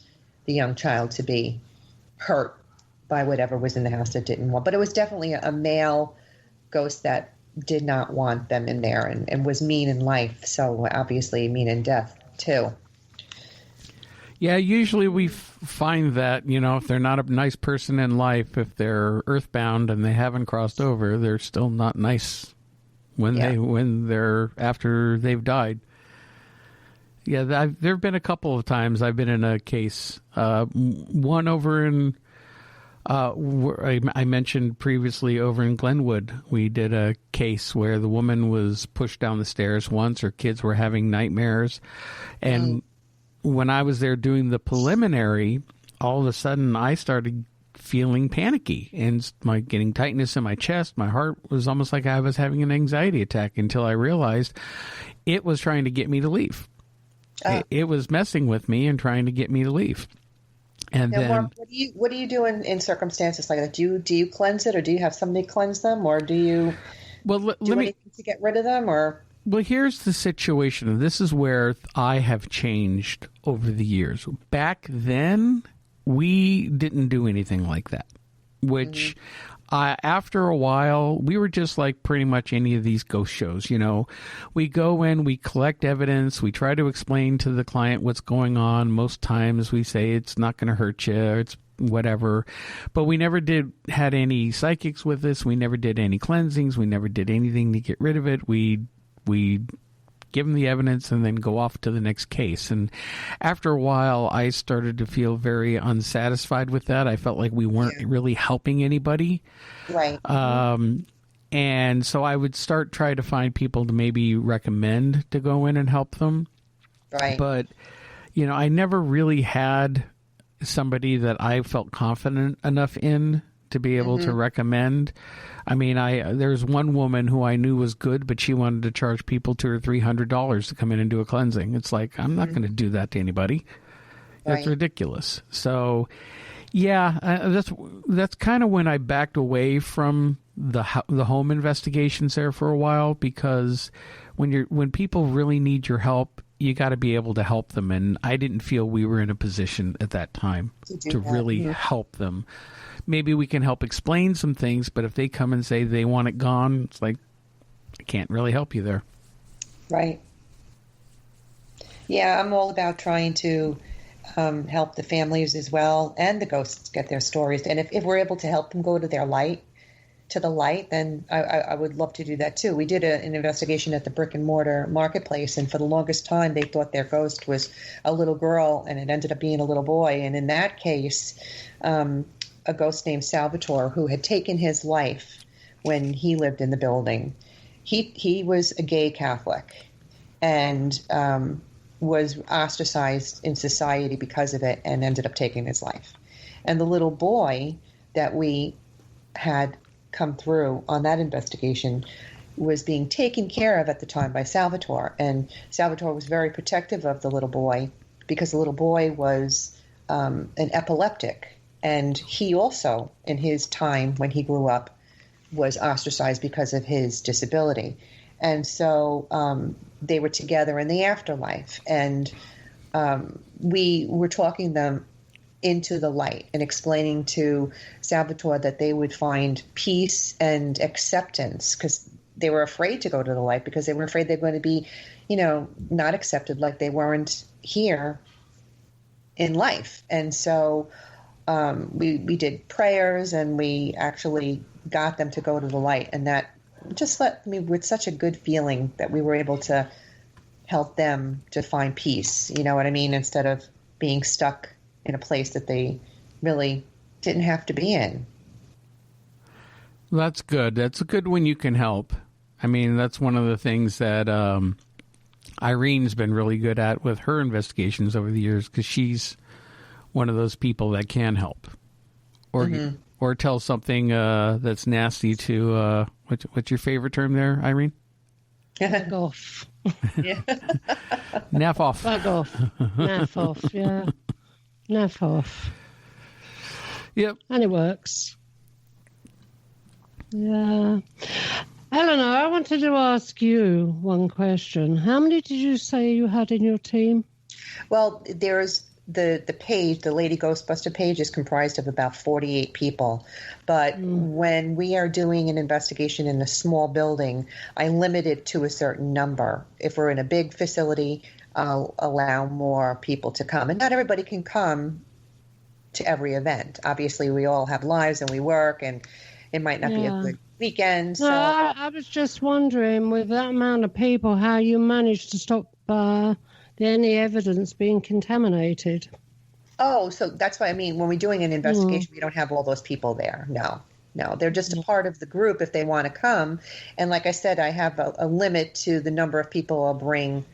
the young child to be hurt by whatever was in the house that didn't want. But it was definitely a male ghost that did not want them in there and was mean in life, so obviously mean in death too. Yeah, usually we find that, if they're not a nice person in life, if they're earthbound and they haven't crossed over, they're still not nice when they're after they've died. Yeah, there have been a couple of times I've been in a case. One over in, I mentioned previously over in Glenwood, we did a case where the woman was pushed down the stairs once. Her kids were having nightmares, and when I was there doing the preliminary, all of a sudden I started feeling panicky and getting tightness in my chest. My heart was almost like I was having an anxiety attack until I realized it was trying to get me to leave. It was messing with me and trying to get me to leave. And now, then, Mark, what do you do in circumstances like that? Do you cleanse it, or do you have somebody cleanse them, or do you do anything to get rid of them, or? Well, here's the situation. This is where I have changed over the years. Back then, we didn't do anything like that, which after a while, we were just like pretty much any of these ghost shows. We go in, we collect evidence, we try to explain to the client what's going on. Most times we say it's not going to hurt you, it's whatever. But we never had any psychics with us. We never did any cleansings. We never did anything to get rid of it. We give them the evidence and then go off to the next case. And after a while, I started to feel very unsatisfied with that. I felt like we weren't really helping anybody. Right. And so I would try to find people to maybe recommend to go in and help them. Right. But, I never really had somebody that I felt confident enough in to be able to recommend. I mean, there's one woman who I knew was good, but she wanted to charge people $200 or $300 to come in and do a cleansing. It's like, I'm not going to do that to anybody. That's ridiculous. So, that's kind of when I backed away from the home investigations there for a while, because when people really need your help, you got to be able to help them, and I didn't feel we were in a position at that time to really help them. Maybe we can help explain some things, but if they come and say they want it gone, it's like, I can't really help you there. Right. Yeah, I'm all about trying to help the families as well, and the ghosts get their stories. And if we're able to help them go to the light, then I would love to do that too. We did an investigation at the brick and mortar marketplace, and for the longest time they thought their ghost was a little girl, and it ended up being a little boy. And in that case, a ghost named Salvatore, who had taken his life when he lived in the building, he was a gay Catholic, and was ostracized in society because of it, and ended up taking his life. And the little boy that we had come through on that investigation was being taken care of at the time by Salvatore. And Salvatore was very protective of the little boy, because the little boy was an epileptic. And he also, in his time when he grew up, was ostracized because of his disability. And so they were together in the afterlife. And we were talking them into the light and explaining to Salvatore that they would find peace and acceptance, because they were afraid to go to the light, because they were afraid they're going to be, not accepted like they weren't here in life. And so we did prayers, and we actually got them to go to the light. And that just left me with such a good feeling that we were able to help them to find peace, you know what I mean, instead of being stuck in a place that they really didn't have to be in. That's good. That's good when you can help. I mean, that's one of the things that Irene's been really good at with her investigations over the years, because she's one of those people that can help, or tell something that's nasty to what's your favorite term there, Irene? Bug off. Yeah. Naff off. Bug off. Naff off, yeah. Naff off. Yep. And it works. Yeah. Eleanor, I wanted to ask you one question. How many did you say you had in your team? Well, there's the page, the Lady Ghostbuster page, is comprised of about 48 people. But when we are doing an investigation in a small building, I limit it to a certain number. If we're in a big facility, I'll allow more people to come. And not everybody can come to every event. Obviously, we all have lives and we work, and it might not be a good weekend. So. No, I was just wondering, with that amount of people, how you managed to stop any evidence being contaminated. Oh, so that's what I mean. When we're doing an investigation, we don't have all those people there. No, they're just a part of the group if they want to come. And like I said, I have a limit to the number of people I'll bring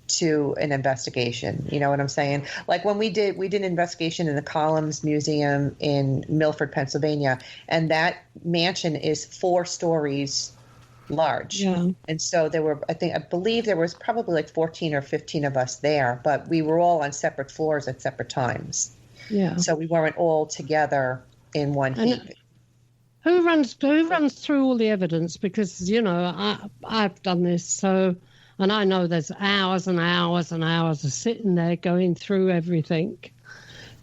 to an investigation. You know what I'm saying? Like when we did an investigation in the Columns Museum in Milford, Pennsylvania, and that mansion is 4 stories large. Yeah. And so there were, I believe there was probably like 14 or 15 of us there, but we were all on separate floors at separate times. Yeah. So we weren't all together in one heap. Who runs through all the evidence? Because, I've done this, so, and I know there's hours and hours and hours of sitting there going through everything.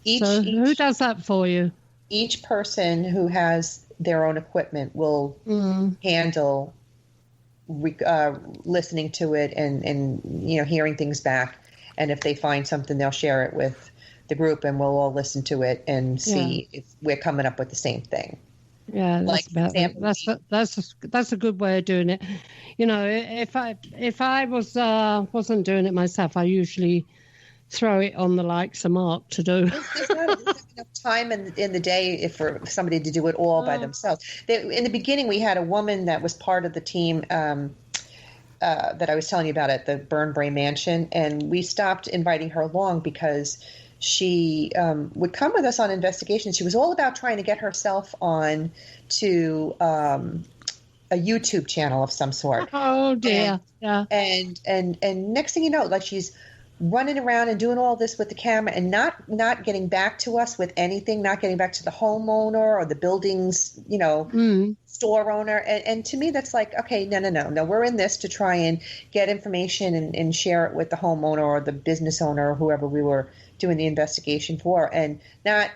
Who does that for you? Each person who has their own equipment will handle listening to it and hearing things back. And if they find something, they'll share it with the group, and we'll all listen to it and see if we're coming up with the same thing. Yeah, that's a good way of doing it. If I wasn't doing it myself, I usually throw it on the likes of Mark to do. There's not enough time in the day for somebody to do it all by themselves. In the beginning, we had a woman that was part of the team that I was telling you about at the Burn Brain Mansion, and we stopped inviting her along because she would come with us on investigations. She was all about trying to get herself on to a YouTube channel of some sort. Oh dear! And next thing you know, like she's running around and doing all this with the camera and not getting back to us with anything, not getting back to the homeowner or the building's store owner. And to me, that's like, okay, no, we're in this to try and get information and share it with the homeowner or the business owner or whoever we were doing the investigation for, and not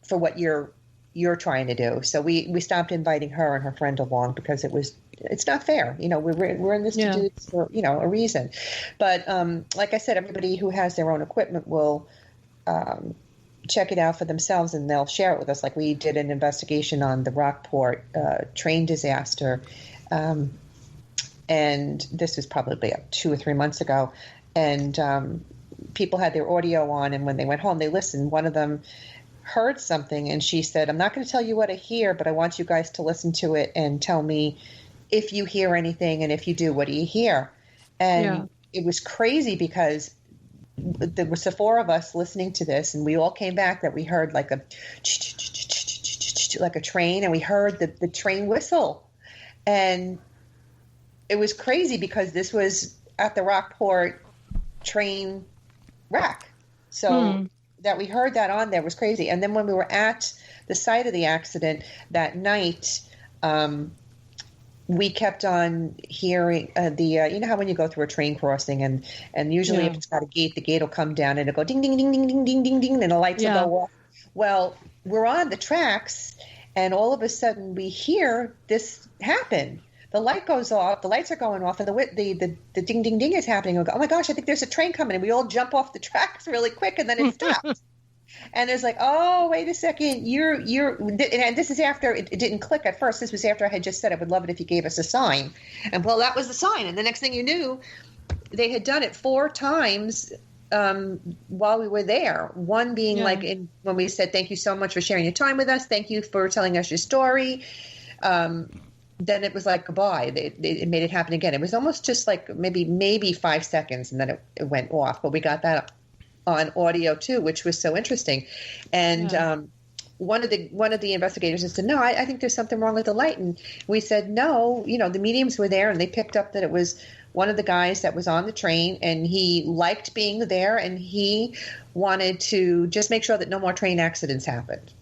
for what you're trying to do. So we stopped inviting her and her friend along because it's not fair. We're in this to do this for a reason. But like I said, everybody who has their own equipment will check it out for themselves, and they'll share it with us. Like we did an investigation on the Rockport train disaster, and this was probably 2 or 3 months ago, and people had their audio on, and when they went home, they listened. One of them heard something, and she said, I'm not going to tell you what I hear, but I want you guys to listen to it and tell me if you hear anything, and if you do, what do you hear? And it was crazy because there was the 4 of us listening to this, and we all came back that we heard like a train, and we heard the train whistle. And it was crazy because this was at the Rockport train wreck. So that we heard that on there was crazy. And then when we were at the site of the accident that night, we kept on hearing you know how when you go through a train crossing and usually if it's got a gate, the gate will come down and it'll go ding, ding, ding, ding, ding, ding, ding, ding, and the lights will go off. Well, we're on the tracks, and all of a sudden we hear this happen. The light goes off, the lights are going off, and the ding, ding, ding is happening. We go, oh my gosh, I think there's a train coming. And we all jump off the tracks really quick, and then it stops. And it's like, oh, wait a second, and this is after it didn't click at first. This was after I had just said I would love it if you gave us a sign. And well, that was the sign. And the next thing you knew, they had done it 4 times while we were there. One being when we said, thank you so much for sharing your time with us. Thank you for telling us your story. Then it was like goodbye. It made it happen again. It was almost just like maybe 5 seconds, and then it went off. But we got that on audio too, which was so interesting. And one of the investigators said, no, I think there's something wrong with the light. And we said, no, the mediums were there, and they picked up that it was one of the guys that was on the train, and he liked being there, and he wanted to just make sure that no more train accidents happened.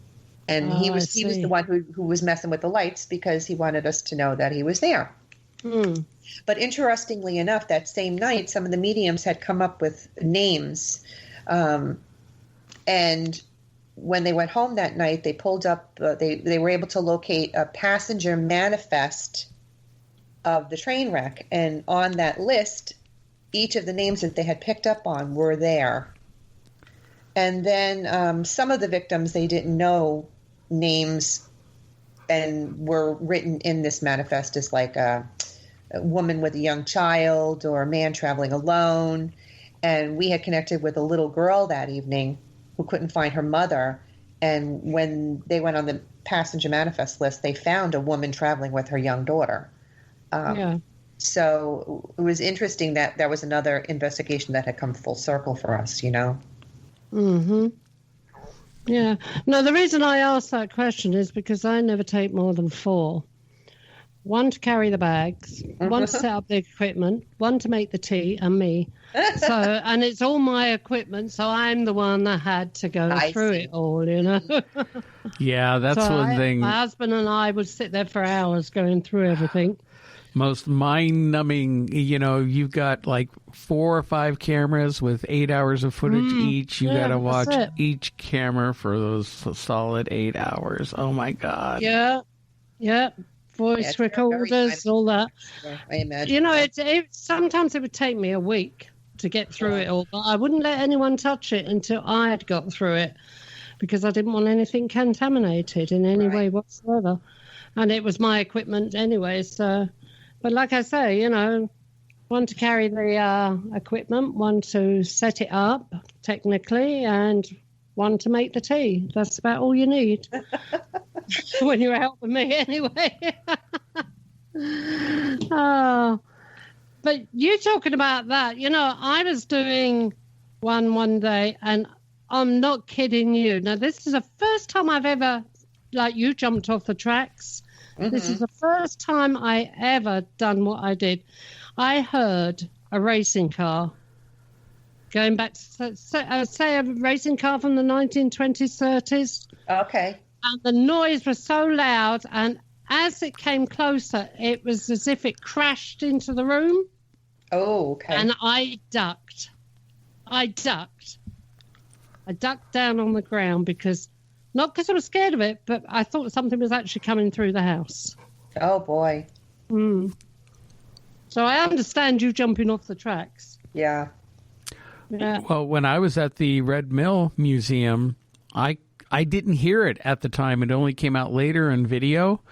And he was the one who was messing with the lights because he wanted us to know that he was there. But interestingly enough, that same night, some of the mediums had come up with names. And when they went home that night, they pulled up, they were able to locate a passenger manifest of the train wreck. And on that list, each of the names that they had picked up on were there. And then some of the victims, they didn't know names and were written in this manifest as like a woman with a young child or a man traveling alone. And we had connected with a little girl that evening who couldn't find her mother. And when they went on the passenger manifest list, they found a woman traveling with her young daughter. So it was interesting that there was another investigation that had come full circle for us, Mm-hmm. Yeah. No, the reason I asked that question is because I never take more than 4. 1 to carry the bags, 1 to set up the equipment, 1 to make the tea, and me. So, and it's all my equipment, so I'm the one that had to go through it all, Yeah, that's one thing. My husband and I would sit there for hours going through everything. Most mind-numbing, you've got like 4 or 5 cameras with 8 hours of footage each. You got to watch each camera for those solid 8 hours. Oh, my God. Yeah. Yeah, voice recorders, all that. I imagine. You know, sometimes it would take me a week to get through it all, but I wouldn't let anyone touch it until I had got through it because I didn't want anything contaminated in any way whatsoever. And it was my equipment anyway, so... But like I say, you know, one to carry the equipment, one to set it up, technically, and one to make the tea. That's about all you need when you're out with me anyway. But you talking about that, you know, I was doing one day, and I'm not kidding you. Now, this is the first time I've ever, like, you jumped off the tracks. Mm-hmm. This is the first time I ever done what I did. I heard a racing car going back to, say a racing car from the 1920s, 30s. Okay. And the noise was so loud, and as it came closer, it was as if it crashed into the room. Oh, okay. And I ducked. I ducked down on the ground not because I was scared of it, but I thought something was actually coming through the house. Oh, boy. So I understand you jumping off the tracks. Yeah. Well, when I was at the Red Mill Museum, I didn't hear it at the time. It only came out later in video.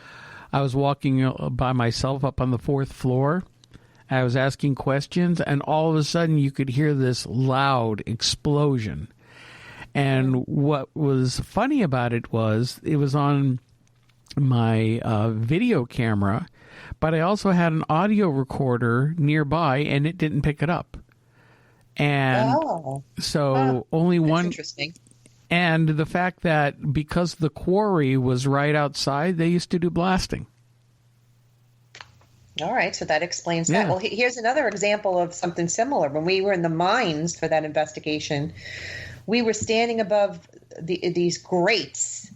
I was walking by myself up on the 4th floor. I was asking questions, and all of a sudden you could hear this loud explosion. And what was funny about it was on my video camera, but I also had an audio recorder nearby, and it didn't pick it up. And only one. Interesting. And the fact that because the quarry was right outside, they used to do blasting. All right, so that explains that. Well, here's another example of something similar. When we were in the mines for that investigation, we were standing above these grates,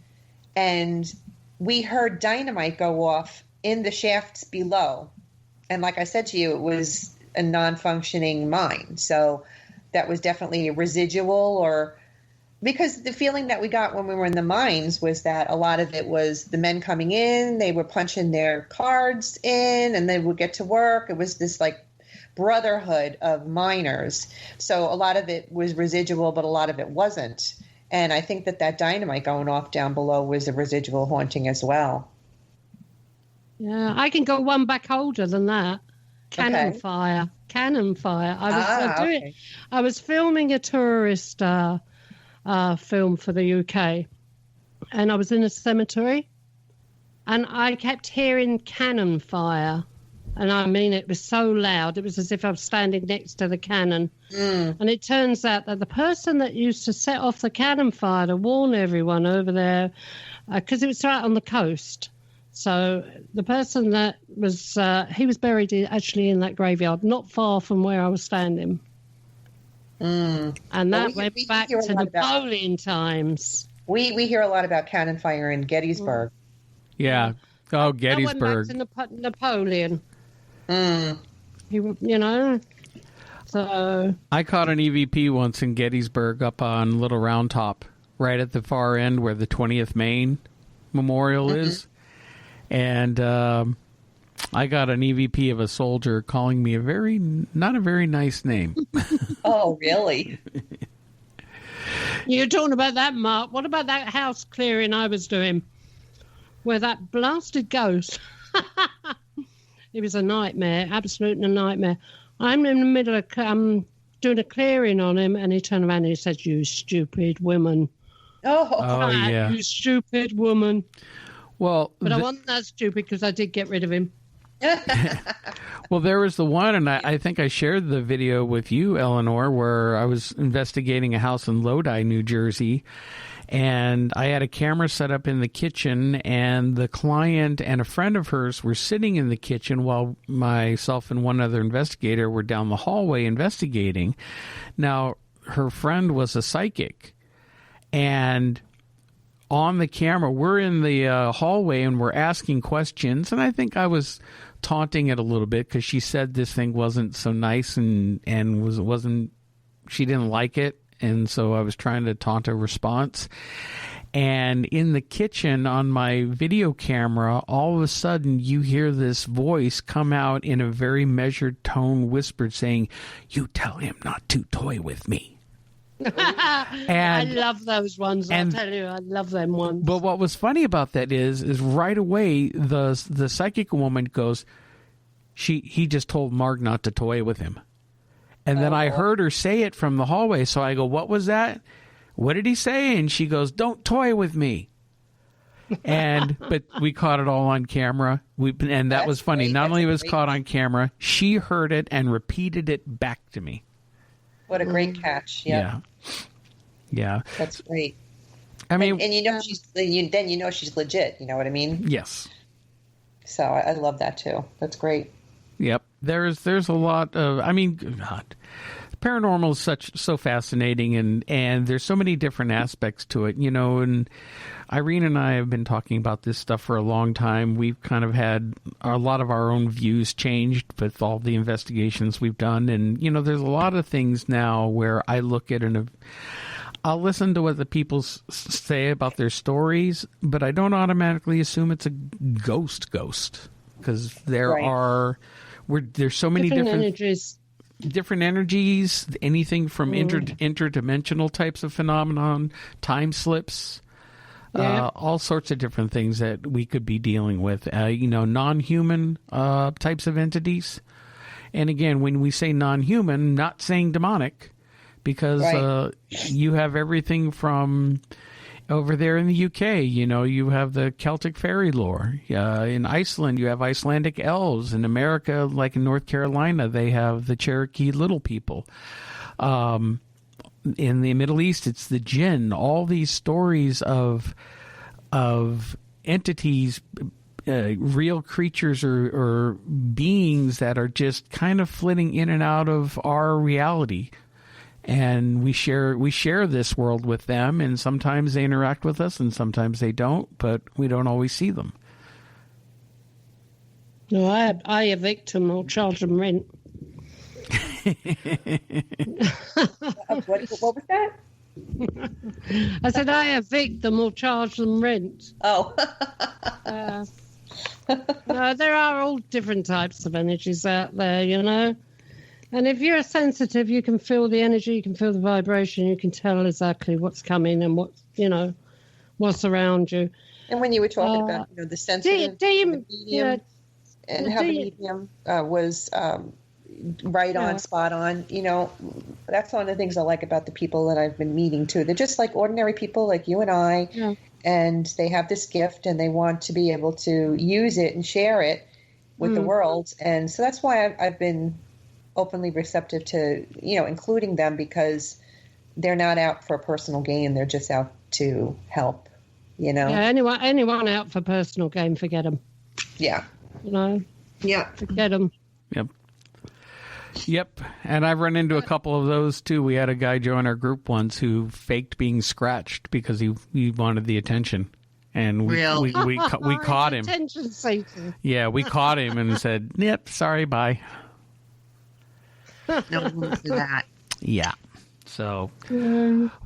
and we heard dynamite go off in the shafts below. And like I said to you, it was a non-functioning mine. So that was definitely a residual, because the feeling that we got when we were in the mines was that a lot of it was the men coming in, they were punching their cards in, and they would get to work. It was this like brotherhood of miners. So a lot of it was residual, but a lot of it wasn't. And I think that dynamite going off down below was a residual haunting as well. Yeah, I can go one back older than that. Cannon fire. I was filming a tourist film for the UK, and I was in a cemetery, and I kept hearing cannon fire. And I mean, it was so loud. It was as if I was standing next to the cannon. And it turns out that the person that used to set off the cannon fire to warn everyone over there, because it was right on the coast. So the person that was, he was buried actually in that graveyard, not far from where I was standing. And that went back to Napoleon times. We hear a lot about cannon fire in Gettysburg. Yeah. Oh, Gettysburg. That went back to Napoleon. You know, so I caught an EVP once in Gettysburg up on Little Round Top, right at the far end where the 20th Maine Memorial is, and I got an EVP of a soldier calling me not a very nice name. Oh, really? You're talking about that, Mark. What about that house clearing I was doing, where that blasted ghost? It was a nightmare, absolute nightmare. I'm in the middle of doing a clearing on him, and he turned around and he said, "You stupid woman." Oh yeah. You stupid woman. Well, but I wasn't that stupid because I did get rid of him. Well, there was the one, and I think I shared the video with you, Eleanor, where I was investigating a house in Lodi, New Jersey. And I had a camera set up in the kitchen, and the client and a friend of hers were sitting in the kitchen while myself and one other investigator were down the hallway investigating. Now, her friend was a psychic, and on the camera, we're in the hallway, and we're asking questions, and I think I was taunting it a little bit because she said this thing wasn't so nice and wasn't, she didn't like it. And so I was trying to taunt a response. And in the kitchen on my video camera, all of a sudden you hear this voice come out in a very measured tone, whispered, saying, "You tell him not to toy with me." I love those ones. I'll tell you, I love them ones. But what was funny about that is right away the psychic woman goes, he just told Mark not to toy with him. And then I heard her say it from the hallway. So I go, "What was that? What did he say?" And she goes, "Don't toy with me." But we caught it all on camera. And that was funny. Not only was it caught on camera, she heard it and repeated it back to me. What a great catch! Yeah. That's great. I mean, and you know she's legit. You know what I mean? Yes. So I love that too. That's great. Yep. There's a lot of, I mean, God, paranormal is so fascinating, and there's so many different aspects to it, and Irene and I have been talking about this stuff for a long time. We've kind of had a lot of our own views changed with all the investigations we've done, and there's a lot of things now where I look at I'll listen to what the people say about their stories, but I don't automatically assume it's a ghost, because there's so many different energies, anything from interdimensional types of phenomenon, time slips, all sorts of different things that we could be dealing with, non-human types of entities. And again, when we say non-human, not saying demonic, because you have everything from over there in the UK, you have the Celtic fairy lore. In Iceland, you have Icelandic elves. In America, like in North Carolina, they have the Cherokee little people. In the Middle East, it's the jinn. All these stories of entities, real creatures or beings that are just kind of flitting in and out of our reality. And we share this world with them, and sometimes they interact with us, and sometimes they don't, but we don't always see them. No, I evict them or charge them rent. What was that? I said I evict them or charge them rent. Oh. No, there are all different types of energies out there, And if you're sensitive, you can feel the energy, you can feel the vibration, you can tell exactly what's coming and what's around you. And when you were talking about the sensitive, the medium, and how the medium was right on, spot on, that's one of the things I like about the people that I've been meeting too. They're just like ordinary people like you and I, and they have this gift and they want to be able to use it and share it with the world. And so that's why I've been openly receptive to, including them, because they're not out for personal gain. They're just out to help, Yeah, anyone out for personal gain, forget them. Yeah. Yeah. Forget them. Yep. And I've run into a couple of those too. We had a guy join our group once who faked being scratched because he wanted the attention. And we caught him. Attention seeker. Yeah, we caught him and said, "Yep, sorry, bye." No room for that. Yeah. So,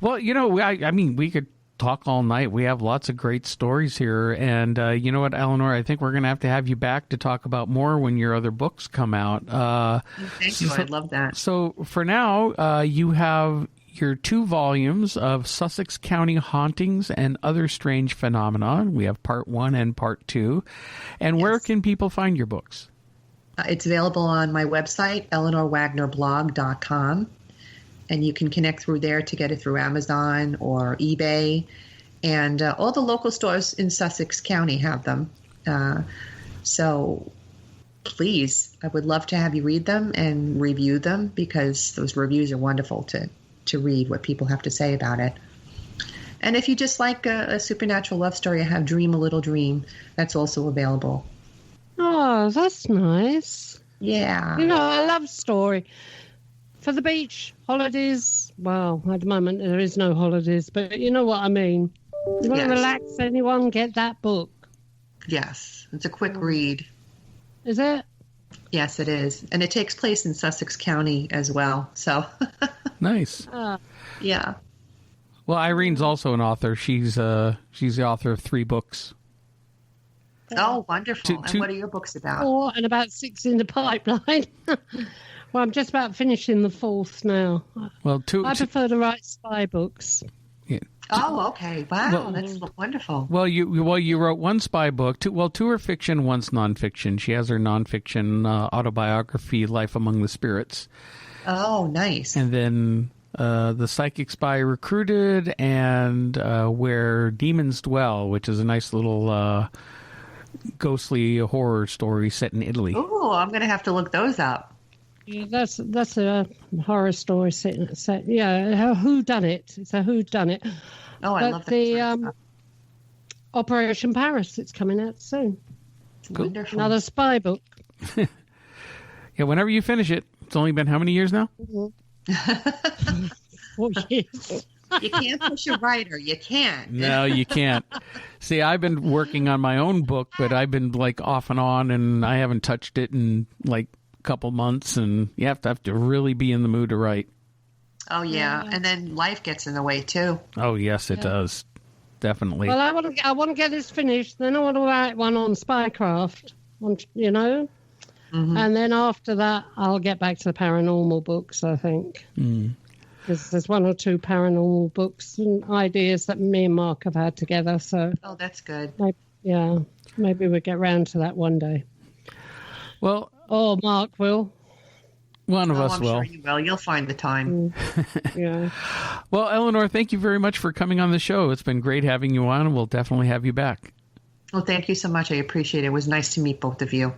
well, I mean, we could talk all night. We have lots of great stories here. And you know what, Eleanor, I think we're going to have you back to talk about more when your other books come out. Thank you. I love that. So for now, you have your 2 volumes of Sussex County Hauntings and Other Strange Phenomena. We have part 1 and part 2. And where can people find your books? It's available on my website, eleanorwagnerblog.com, and you can connect through there to get it through Amazon or eBay, and all the local stores in Sussex County have them. So please, I would love to have you read them and review them, because those reviews are wonderful to read what people have to say about it. And if you just like a supernatural love story, I have Dream a Little Dream. That's also available. Oh, that's nice. Yeah. I love story. For the beach, holidays, well, at the moment there is no holidays, but you know what I mean. You want to relax, anyone, get that book. Yes. It's a quick read. Is it? Yes, it is. And it takes place in Sussex County as well. So nice. Yeah. Well, Irene's also an author. She's the author of 3 books. Oh, wonderful. And what are your books about? 4 and about 6 in the pipeline. Well, I'm just about finishing the 4th now. Well, I prefer to write spy books. Yeah. Oh, okay. Wow, that's wonderful. Well, you wrote 1 spy book. 2 are fiction, 1's nonfiction. She has her nonfiction autobiography, Life Among the Spirits. Oh, nice. And then The Psychic Spy Recruited and Where Demons Dwell, which is a nice little ghostly horror story set in Italy. Oh, I'm going to have to look those up. Yeah, that's a horror story set. Yeah, who done it? It's a who done it. Oh, I love that. The Operation Paris. It's coming out soon. Cool. Wonderful. Another spy book. Yeah, whenever you finish it. It's only been how many years now? 4 years. You can't push a writer. You can't. No, you can't. See, I've been working on my own book, but I've been like off and on, and I haven't touched it in like a couple months, and you have to really be in the mood to write. Oh, yeah. And then life gets in the way, too. Oh, yes, it does. Definitely. Well, I want to get this finished. Then I want to write one on spycraft, And then after that, I'll get back to the paranormal books, I think. Because there's 1 or 2 paranormal books and ideas that me and Mark have had together. So, oh, that's good. Maybe we'll get round to that one day. Well, Mark will. One of us I'm will. sure you will. You'll find the time. Yeah. Well, Eleanor, thank you very much for coming on the show. It's been great having you on, and we'll definitely have you back. Well, thank you so much. I appreciate it. It was nice to meet both of you.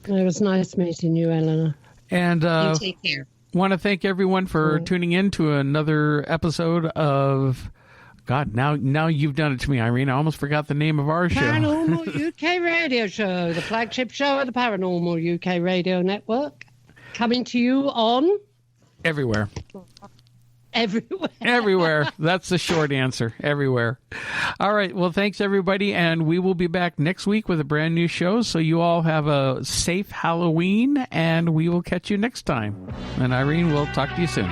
It was nice meeting you, Eleanor. And you take care. Want to thank everyone for tuning in to another episode of... God, now you've done it to me, Irene. I almost forgot the name of our show. Paranormal UK Radio Show, the flagship show of the Paranormal UK Radio Network. Coming to you on... Everywhere. Everywhere. Everywhere. That's the short answer. Everywhere. All right. Well, thanks, everybody. And we will be back next week with a brand new show. So you all have a safe Halloween, and we will catch you next time. And Irene, we'll talk to you soon.